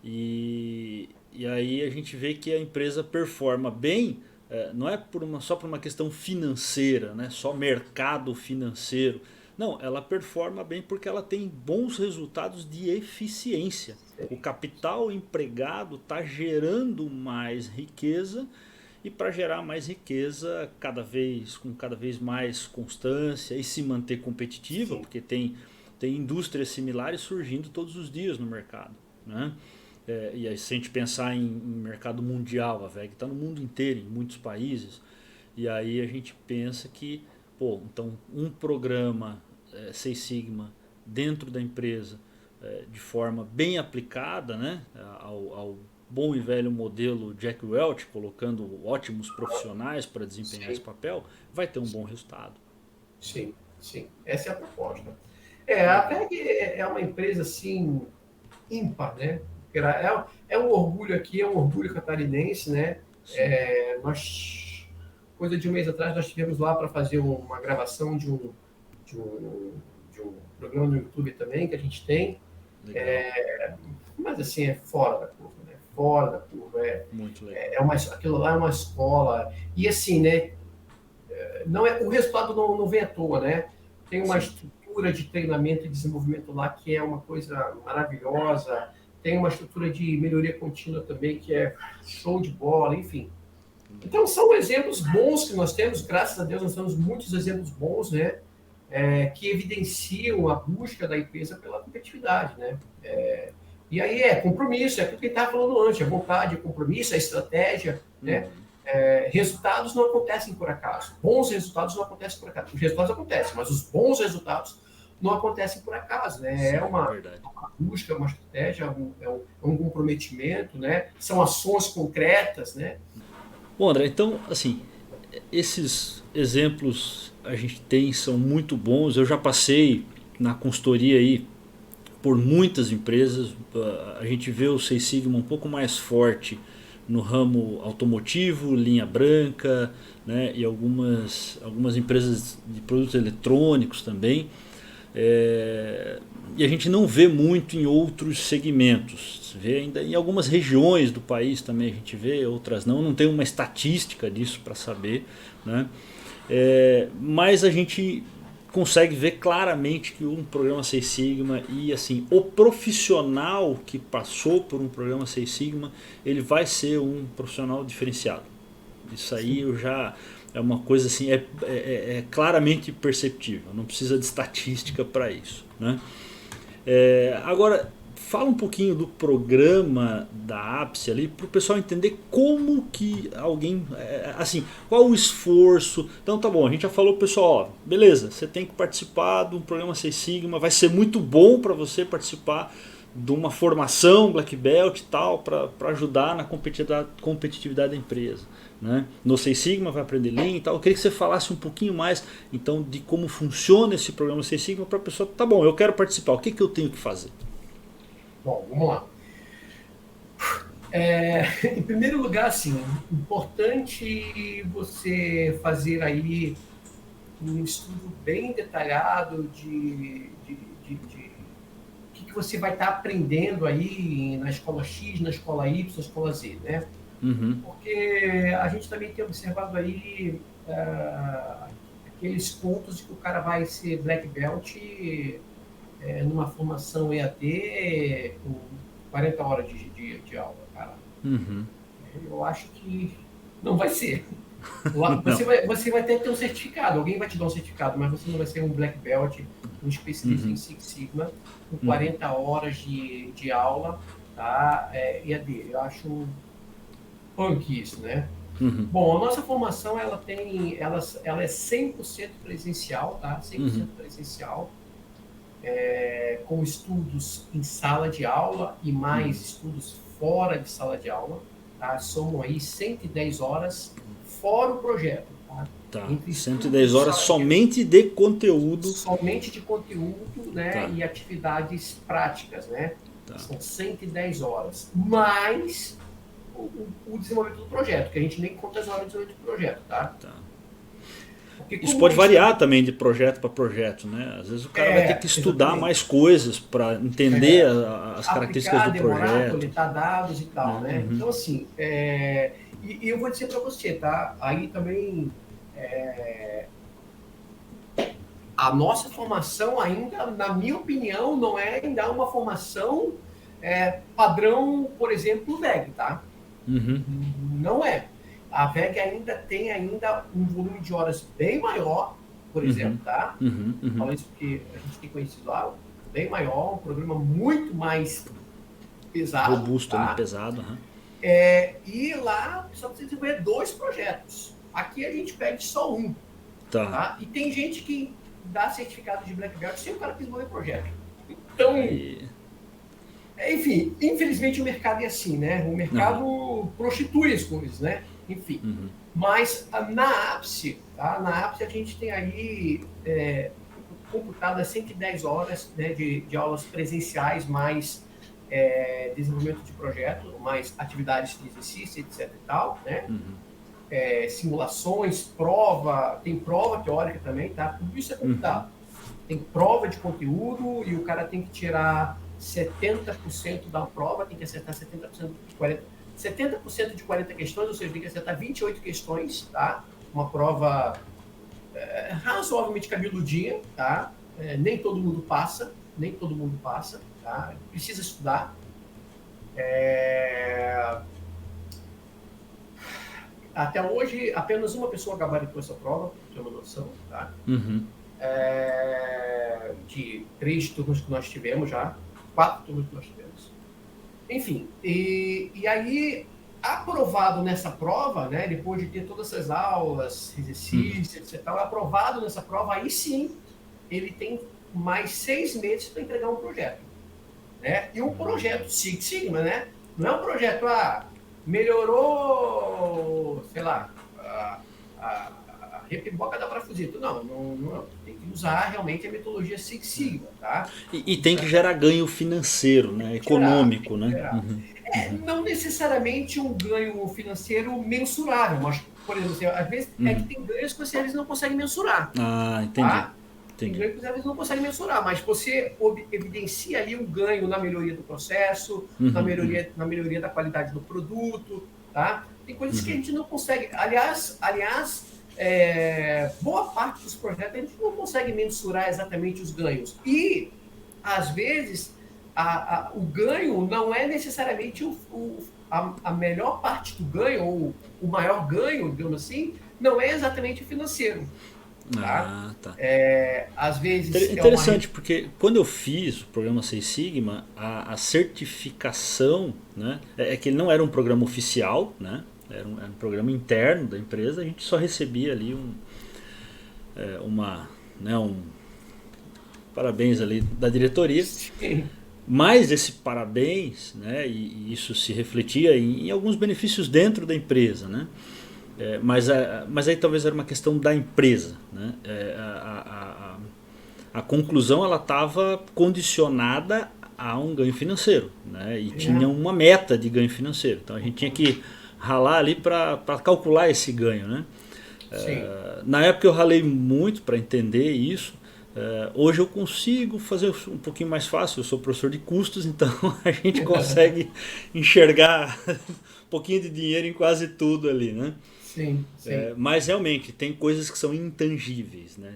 E aí a gente vê que a empresa performa bem, não é só por uma questão financeira, né? Só mercado financeiro. Não, ela performa bem porque ela tem bons resultados de eficiência. O capital empregado está gerando mais riqueza, e para gerar mais riqueza com cada vez mais constância e se manter competitiva, porque tem indústrias similares surgindo todos os dias no mercado, né? E aí, se a gente pensar em mercado mundial, a VEG está no mundo inteiro, em muitos países, e aí a gente pensa que, então um programa Six Sigma dentro da empresa, de forma bem aplicada, né, ao bom e velho modelo Jack Welch, colocando ótimos profissionais para desempenhar esse papel, vai ter um bom resultado. Sim. Essa é a proposta. A VEG é uma empresa assim ímpar, né? É um orgulho aqui, é um orgulho catarinense, né? Coisa de um mês atrás, nós estivemos lá para fazer uma gravação de um programa no YouTube também que a gente tem. Mas assim, é fora da curva. fora da curva. Muito legal. Aquilo lá é uma escola. E assim, né? O resultado não vem à toa, né? Tem uma estrutura de treinamento e desenvolvimento lá que é uma coisa maravilhosa. Tem uma estrutura de melhoria contínua também que é show de bola, enfim. Então, são exemplos bons que nós temos, graças a Deus, nós temos muitos exemplos bons, né? Que evidenciam a busca da empresa pela competitividade, né? E aí compromisso, é aquilo que a gente estava falando antes, a vontade, o compromisso, a estratégia, né? Resultados não acontecem por acaso. Bons resultados não acontecem por acaso. Os resultados acontecem, mas os bons resultados não acontecem por acaso, né? Sim, é uma busca, uma estratégia, um comprometimento, né? São ações concretas, né? Bom, André, então, assim, esses exemplos a gente tem, são muito bons. Eu já passei na consultoria aí por muitas empresas. A gente vê o Six Sigma um pouco mais forte no ramo automotivo, linha branca, né, e algumas empresas de produtos eletrônicos também. E a gente não vê muito em outros segmentos. Você vê ainda em algumas regiões do país também a gente vê, outras não tem uma estatística disso para saber, né? Mas a gente consegue ver claramente que um programa Six Sigma e assim, o profissional que passou por um programa Six Sigma, ele vai ser um profissional diferenciado. Isso aí eu já... É uma coisa assim, é claramente perceptível, não precisa de estatística para isso, né? Agora, fala um pouquinho do programa da Ápice ali, para o pessoal entender como que alguém, assim, qual o esforço. Então tá bom, a gente já falou pro pessoal, ó, beleza, você tem que participar de um programa Six Sigma, vai ser muito bom para você participar de uma formação Black Belt e tal, para ajudar na competitividade da empresa, né? No Six Sigma vai aprender Lean e tal. Eu queria que você falasse um pouquinho mais então de como funciona esse programa Six Sigma para a pessoa, tá bom, eu quero participar, o que eu tenho que fazer? Bom, vamos lá. Em primeiro lugar, assim, importante você fazer aí um estudo bem detalhado de o que você vai estar aprendendo aí na escola X, na escola Y, na escola Z, né? Porque a gente também tem observado aí aqueles pontos de que o cara vai ser Black Belt numa formação EAD com 40 horas de aula, cara. Eu acho que não vai ser. Você vai ter que ter um certificado, alguém vai te dar um certificado, mas você não vai ser um Black Belt, um especialista em Six Sigma, com 40 horas de aula, tá? EAD. Eu acho punk isso, né? Bom, a nossa formação ela é 100% presencial, tá? 100% presencial, com estudos em sala de aula e mais estudos fora de sala de aula, tá? Somam aí 110 horas fora o projeto, tá? Tá. 110 horas somente de conteúdo. Somente de conteúdo, né? Tá. E atividades práticas, né? Tá. São 110 horas. Mais o desenvolvimento do projeto, que a gente nem conta as horas de desenvolvimento do projeto, tá? Tá. Isso pode variar também de projeto para projeto, né? Às vezes o cara vai ter que estudar mais coisas para entender as características do projeto. Coletar dados e tal, né? Então, assim, e eu vou dizer para você, tá? Aí também a nossa formação ainda, na minha opinião, não é ainda uma formação padrão, por exemplo, VEG, tá? Não é. A VEG ainda tem um volume de horas bem maior, por exemplo, tá? Falo isso porque a gente tem conhecido lá, bem maior, um programa muito mais pesado. Robusto, tá? Pesado. E lá só precisa desenvolver 2 projetos. Aqui a gente pede só um. Tá? E tem gente que dá certificado de Black Belt sem o cara desenvolver projeto. Então, enfim, infelizmente o mercado é assim, né? O mercado prostitui as coisas, né? Enfim. Mas na Ápice, tá? Na Ápice a gente tem aí computadas 110 horas, né, de aulas presenciais, mais desenvolvimento de projeto, mais atividades de exercício, etc e tal, né? Simulações, tem prova teórica também, tá? Tudo isso é computado. Tem prova de conteúdo e o cara tem que tirar 70% da prova tem que acertar 70% de 40 questões, ou seja, tem que acertar 28 questões, tá? Uma prova razoavelmente cabeludinha, tá? Nem todo mundo passa, tá? Precisa estudar. Até hoje, apenas uma pessoa gabaritou essa prova, para ter uma noção, tá? De 3 turnos que nós tivemos já, 4 turnos que nós tivemos. Enfim, e aí, aprovado nessa prova, né, depois de ter todas essas aulas, exercícios, etc., aprovado nessa prova, aí sim, ele tem mais 6 meses para entregar um projeto. Né? E um projeto Six Sigma, né? Não é um projeto, melhorou, sei lá, a repiboca da parafusito. Não. Tem que usar realmente a metodologia Six Sigma, tá? E tem que gerar ganho financeiro, né? Econômico, né? Não necessariamente um ganho financeiro mensurável, mas, por exemplo, assim, às vezes é que tem ganhos que eles não conseguem mensurar. Entendi. Tá? Tem ganhos que eles não conseguem mensurar, mas você evidencia ali um ganho na melhoria do processo, na melhoria da qualidade do produto, tá? Tem coisas que a gente não consegue. Aliás, boa parte dos projetos a gente não consegue mensurar exatamente os ganhos. E, às vezes, o ganho não é necessariamente a melhor parte do ganho, ou o maior ganho, digamos assim, não é exatamente o financeiro. Tá? Tá. Às vezes interessante, porque quando eu fiz o programa Seis Sigma, a certificação, né, é que ele não era um programa oficial, né, era um programa interno da empresa. A gente só recebia ali um parabéns ali da diretoria. Sim. Mas esse parabéns, né, e isso se refletia em alguns benefícios dentro da empresa, né? Mas aí talvez era uma questão da empresa, né? A conclusão ela estava condicionada a um ganho financeiro, né? E tinha uma meta de ganho financeiro. Então a gente tinha que ralar ali para calcular esse ganho, né? Na época eu ralei muito para entender isso. Hoje eu consigo fazer um pouquinho mais fácil. Eu sou professor de custos, então a gente consegue enxergar um pouquinho de dinheiro em quase tudo ali, né? Sim. Mas realmente tem coisas que são intangíveis, né?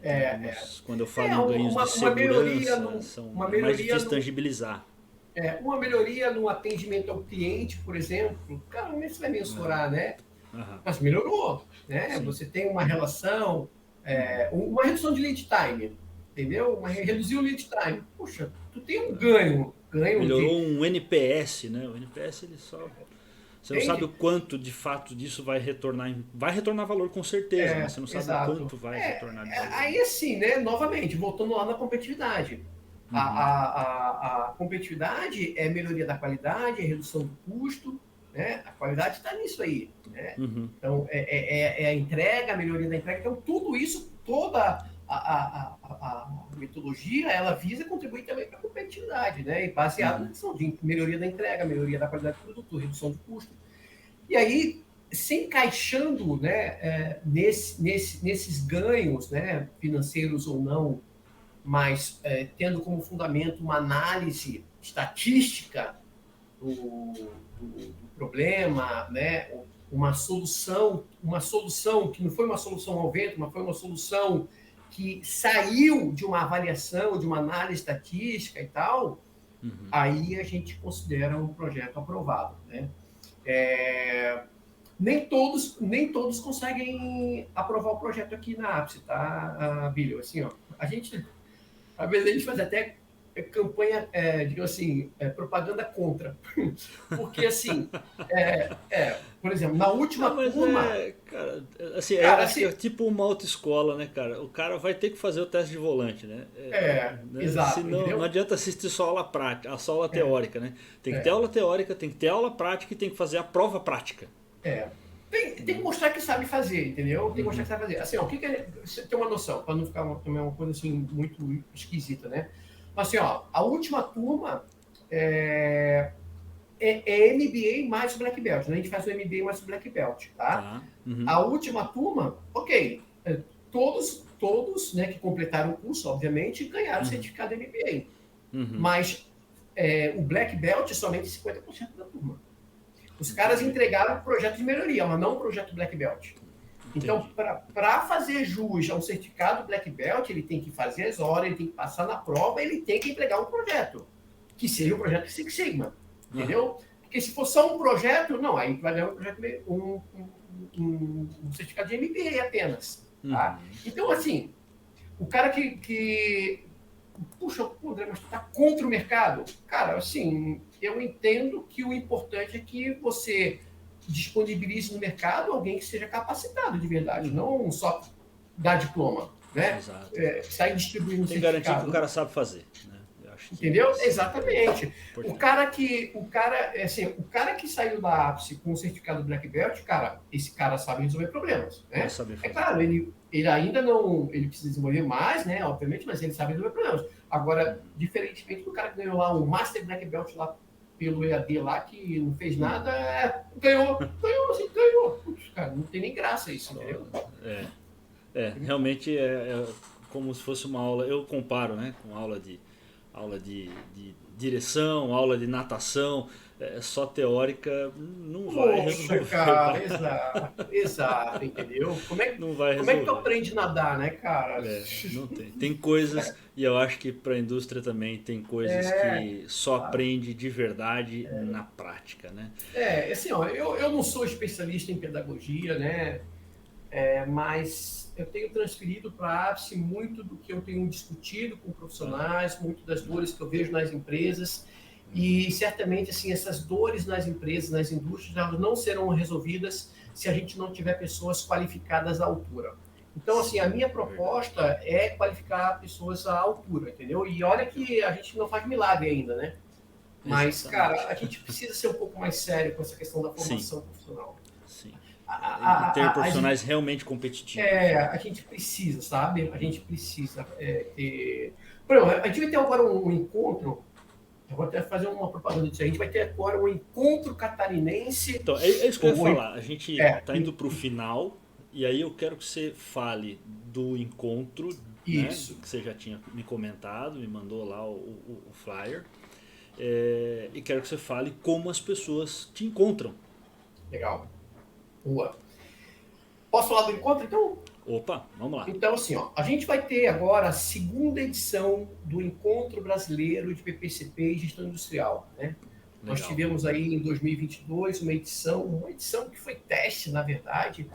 Quando eu falo em ganhos de segurança, são mais difíceis de tangibilizar. Uma melhoria no atendimento ao cliente, por exemplo, cara, como é que você vai mensurar, né? Mas melhorou, né? Sim. Você tem uma relação, uma redução de lead time, entendeu? Reduziu o lead time. Puxa, tu tem um ganho melhorou um NPS, né? O NPS ele só... Você não sabe o quanto de fato disso vai retornar. Vai retornar valor com certeza, mas você não sabe o quanto vai retornar de valor. Aí assim, né? Novamente, voltando lá na competitividade. A competitividade é melhoria da qualidade, é redução do custo, né? A qualidade está nisso aí, né? Então, é a entrega, a melhoria da entrega. Então, tudo isso, toda a metodologia, ela visa contribuir também para a competitividade, né? E baseado na questão de melhoria da entrega, melhoria da qualidade do produto, redução de custo. E aí, se encaixando, né, nesses ganhos, né, financeiros ou não, mas tendo como fundamento uma análise estatística do problema, né, uma solução que não foi uma solução ao vento, mas foi uma solução que saiu de uma avaliação, de uma análise estatística e tal, aí a gente considera um projeto aprovado, né? Nem todos conseguem aprovar o projeto aqui na APSE, tá, Bílio? Assim, ó, às vezes a gente faz até campanha, digamos assim, propaganda contra. Porque, assim, por exemplo, na última turma... Cara, assim, acho que é tipo uma autoescola, né, cara? O cara vai ter que fazer o teste de volante, né? Exato. Senão, não adianta assistir só aula prática, só aula teórica, né? Tem que ter aula teórica, tem que ter aula prática e tem que fazer a prova prática. Tem que mostrar que sabe fazer, entendeu? Tem que mostrar que sabe fazer. Assim, ó, o que você tem uma noção, para não ficar uma coisa assim muito esquisita, né? Assim, ó, a última turma é MBA mais Black Belt, né? A gente faz o MBA mais Black Belt, tá? A última turma, ok, todos, né, que completaram o curso, obviamente, ganharam o certificado MBA. Mas o Black Belt somente 50% da turma. Os caras entregaram um projeto de melhoria, mas não um projeto Black Belt. Então, para fazer jus a um certificado Black Belt, ele tem que fazer as horas, ele tem que passar na prova, ele tem que entregar um projeto, que seja um projeto Six Sigma, entendeu? Porque se for só um projeto, não, aí vai ganhar um projeto, um certificado de MBA apenas. Tá? Então, assim, o cara que puxa, André, mas tu tá contra o mercado? Cara, assim, eu entendo que o importante é que você disponibilize no mercado alguém que seja capacitado de verdade, não só dar diploma, né? Exato. Sair distribuindo tem que garantir que o cara sabe fazer, né? Eu acho que entendeu? Exatamente. O cara que saiu da ápice com o certificado Black Belt, cara, esse cara sabe resolver problemas, né? É claro, ele ainda não, ele precisa desenvolver mais, né? Obviamente, mas ele sabe resolver problemas. Agora, diferentemente do cara que ganhou lá um Master Black Belt lá pelo EAD lá, que não fez nada, ganhou. Putz, cara, não tem nem graça isso, entendeu? Realmente é como se fosse uma aula, eu comparo, né, com aula de direção, aula de natação, só teórica não vai resolver. Cara, exato, entendeu? Como é que tu aprende a nadar, né, cara? Não tem. Tem coisas, e eu acho que para a indústria também tem coisas que só aprende de verdade na prática, né? Assim, ó, eu não sou especialista em pedagogia, né? Mas eu tenho transferido para a ápice muito do que eu tenho discutido com profissionais, muito das dores que eu vejo nas empresas, e certamente assim, essas dores nas empresas, nas indústrias, elas não serão resolvidas se a gente não tiver pessoas qualificadas à altura. Então, assim, a minha proposta é qualificar pessoas à altura, entendeu? E olha que a gente não faz milagre ainda, né? Mas, cara, a gente precisa ser um pouco mais sério com essa questão da formação profissional. Sim. E ter profissionais realmente competitivos. A gente precisa, sabe? A gente precisa ter... Por exemplo, a gente vai ter agora um encontro, eu vou até fazer uma propaganda disso aí, a gente vai ter agora um encontro catarinense... Então, é isso que eu ia falar, a gente está indo para o final, e aí eu quero que você fale do encontro, né, que você já tinha me comentado, me mandou lá o flyer, e quero que você fale como as pessoas te encontram. Legal. Boa. Posso falar do encontro, então? Opa, vamos lá. Então, assim, ó, a gente vai ter agora a segunda edição do Encontro Brasileiro de PPCP e Gestão Industrial, né? Legal. Nós tivemos aí em 2022 uma edição que foi teste, na verdade,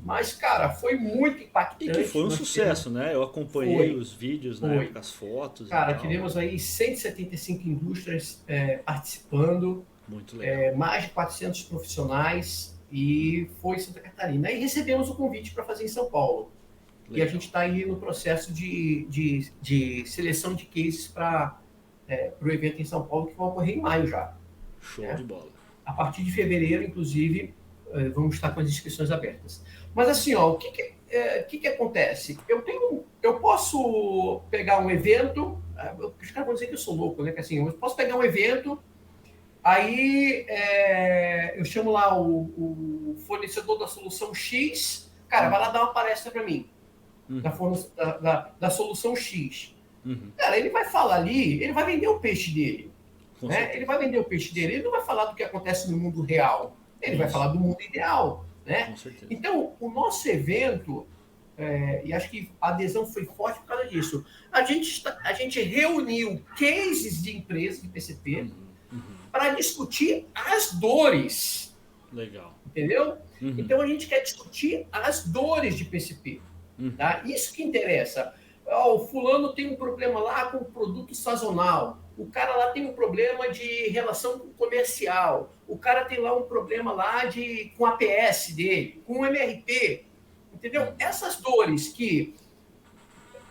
mas, cara, foi muito impactante. E que foi um sucesso, né? Eu acompanhei os vídeos, né? As fotos. Cara, tivemos aí 175 indústrias participando. Muito legal. Mais de 400 profissionais, e foi em Santa Catarina. E recebemos o convite para fazer em São Paulo. Legal. E a gente está aí no processo de seleção de cases para o evento em São Paulo, que vai ocorrer em maio já. Show de bola. A partir de fevereiro, inclusive, vamos estar com as inscrições abertas. Mas assim, ó, o que acontece? Eu posso pegar um evento, os caras vão dizer que eu sou louco, né? Que assim, eu posso pegar um evento, aí eu chamo lá o fornecedor da solução X, cara, vai lá dar uma palestra para mim, da solução X. Cara, ele vai falar ali, ele vai vender o peixe dele. Né? Ele vai vender o peixe dele, ele não vai falar do que acontece no mundo real, ele vai falar do mundo ideal. Né? Então, o nosso evento, e acho que a adesão foi forte por causa disso, a gente reuniu cases de empresas de PCP para discutir as dores. Legal. Entendeu? Então, a gente quer discutir as dores de PCP. Tá? Isso que interessa. O fulano tem um problema lá com o produto sazonal. O cara lá tem um problema de relação comercial. O cara tem lá um problema lá com a APS dele, com o MRP. Entendeu? Essas dores que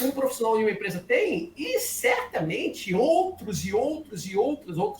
um profissional de uma empresa tem, e certamente outros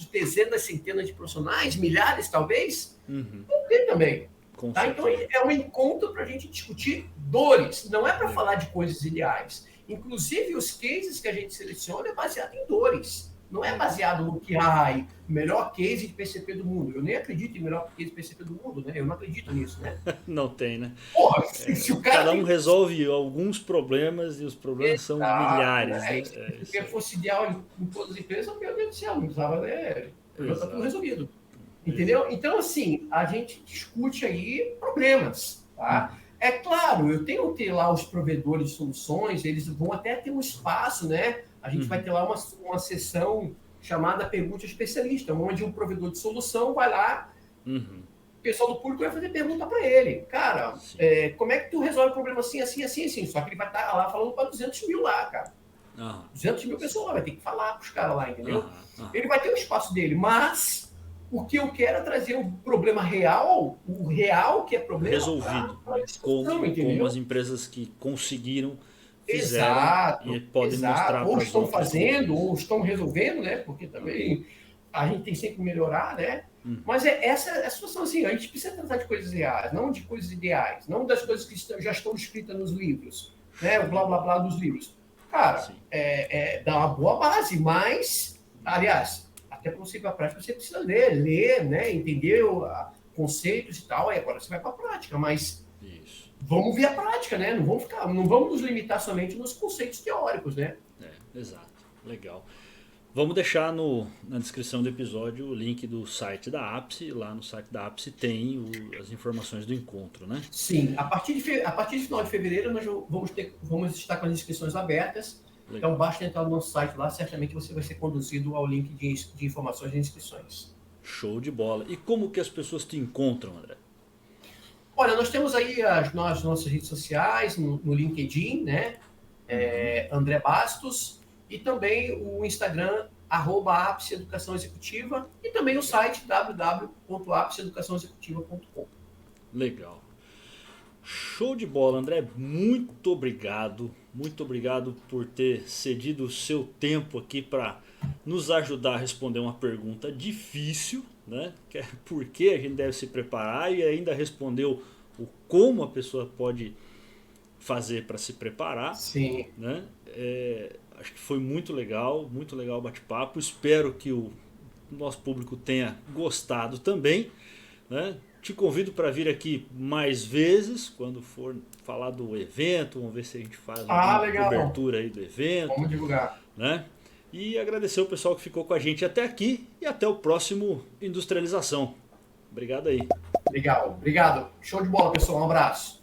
dezenas, centenas de profissionais, milhares talvez, vão ter também. Tá? Então é um encontro para a gente discutir dores, não é para falar de coisas ideais. Inclusive, os cases que a gente seleciona é baseado em dores. não é baseado no que, ai, melhor case de PCP do mundo. Eu nem acredito em melhor case de PCP do mundo, né? Eu não acredito nisso, né? Não tem, né? Porra, se o cara Cada um tem... resolve alguns problemas e os problemas são Exato, milhares, né? né? E se o PCP fosse ideal em todas as empresas, meu Deus do céu, não precisava, né? Já está tudo resolvido. Entendeu? Então, assim, a gente discute aí problemas, tá? É claro, eu tenho que ter lá os provedores de soluções, eles vão até ter um espaço, né? A gente vai ter lá uma sessão chamada Pergunta Especialista, onde um provedor de solução vai lá, o pessoal do público vai fazer pergunta para ele. Cara, como é que tu resolve o problema assim, assim, assim, assim? Só que ele vai estar lá falando para 200 mil lá, cara. 200 mil pessoas lá, vai ter que falar para os caras lá, entendeu? Ele vai ter o espaço dele, mas o que eu quero é trazer o problema real, o real que é problema resolvido, como as empresas que conseguiram fizeram e podem mostrar ou para as estão outras fazendo, ou estão resolvendo, né? Porque também a gente tem sempre que melhorar, né? Mas essa é a situação assim, a gente precisa tratar de coisas reais, não de coisas ideais, não das coisas que já estão escritas nos livros, né? O blá blá blá dos livros. Cara, dá uma boa base, mas, aliás, até para você ir para a prática, você precisa ler, né? Entender conceitos e tal, aí agora você vai para a prática, mas vamos ver a prática, né? Não vamos nos limitar somente nos conceitos teóricos, né? Exato, legal. Vamos deixar na descrição do episódio o link do site da Ápice. Lá no site da Ápice tem as informações do encontro, né? Sim, a partir de final de fevereiro nós vamos estar com as inscrições abertas. Legal. Então basta entrar no nosso site lá, certamente você vai ser conduzido ao link de informações de inscrições. Show de bola. E como que as pessoas te encontram, André? Olha, nós temos aí as nossas redes sociais, no LinkedIn, né? André Bastos, e também o Instagram, @Ápice Educação Executiva, e também o site www.apiceeducaçãoexecutiva.com. Legal. Show de bola, André. Muito obrigado por ter cedido o seu tempo aqui para nos ajudar a responder uma pergunta difícil, né? Que é por que a gente deve se preparar, e ainda respondeu o como a pessoa pode fazer para se preparar. Sim. Né? Acho que foi muito legal o bate-papo. Espero que o nosso público tenha gostado também, né? Te convido para vir aqui mais vezes, quando for falar do evento. Vamos ver se a gente faz uma cobertura aí do evento. Vamos divulgar. Né? E agradecer o pessoal que ficou com a gente até aqui, e até o próximo Industrialização. Obrigado aí. Legal, obrigado. Show de bola, pessoal. Um abraço.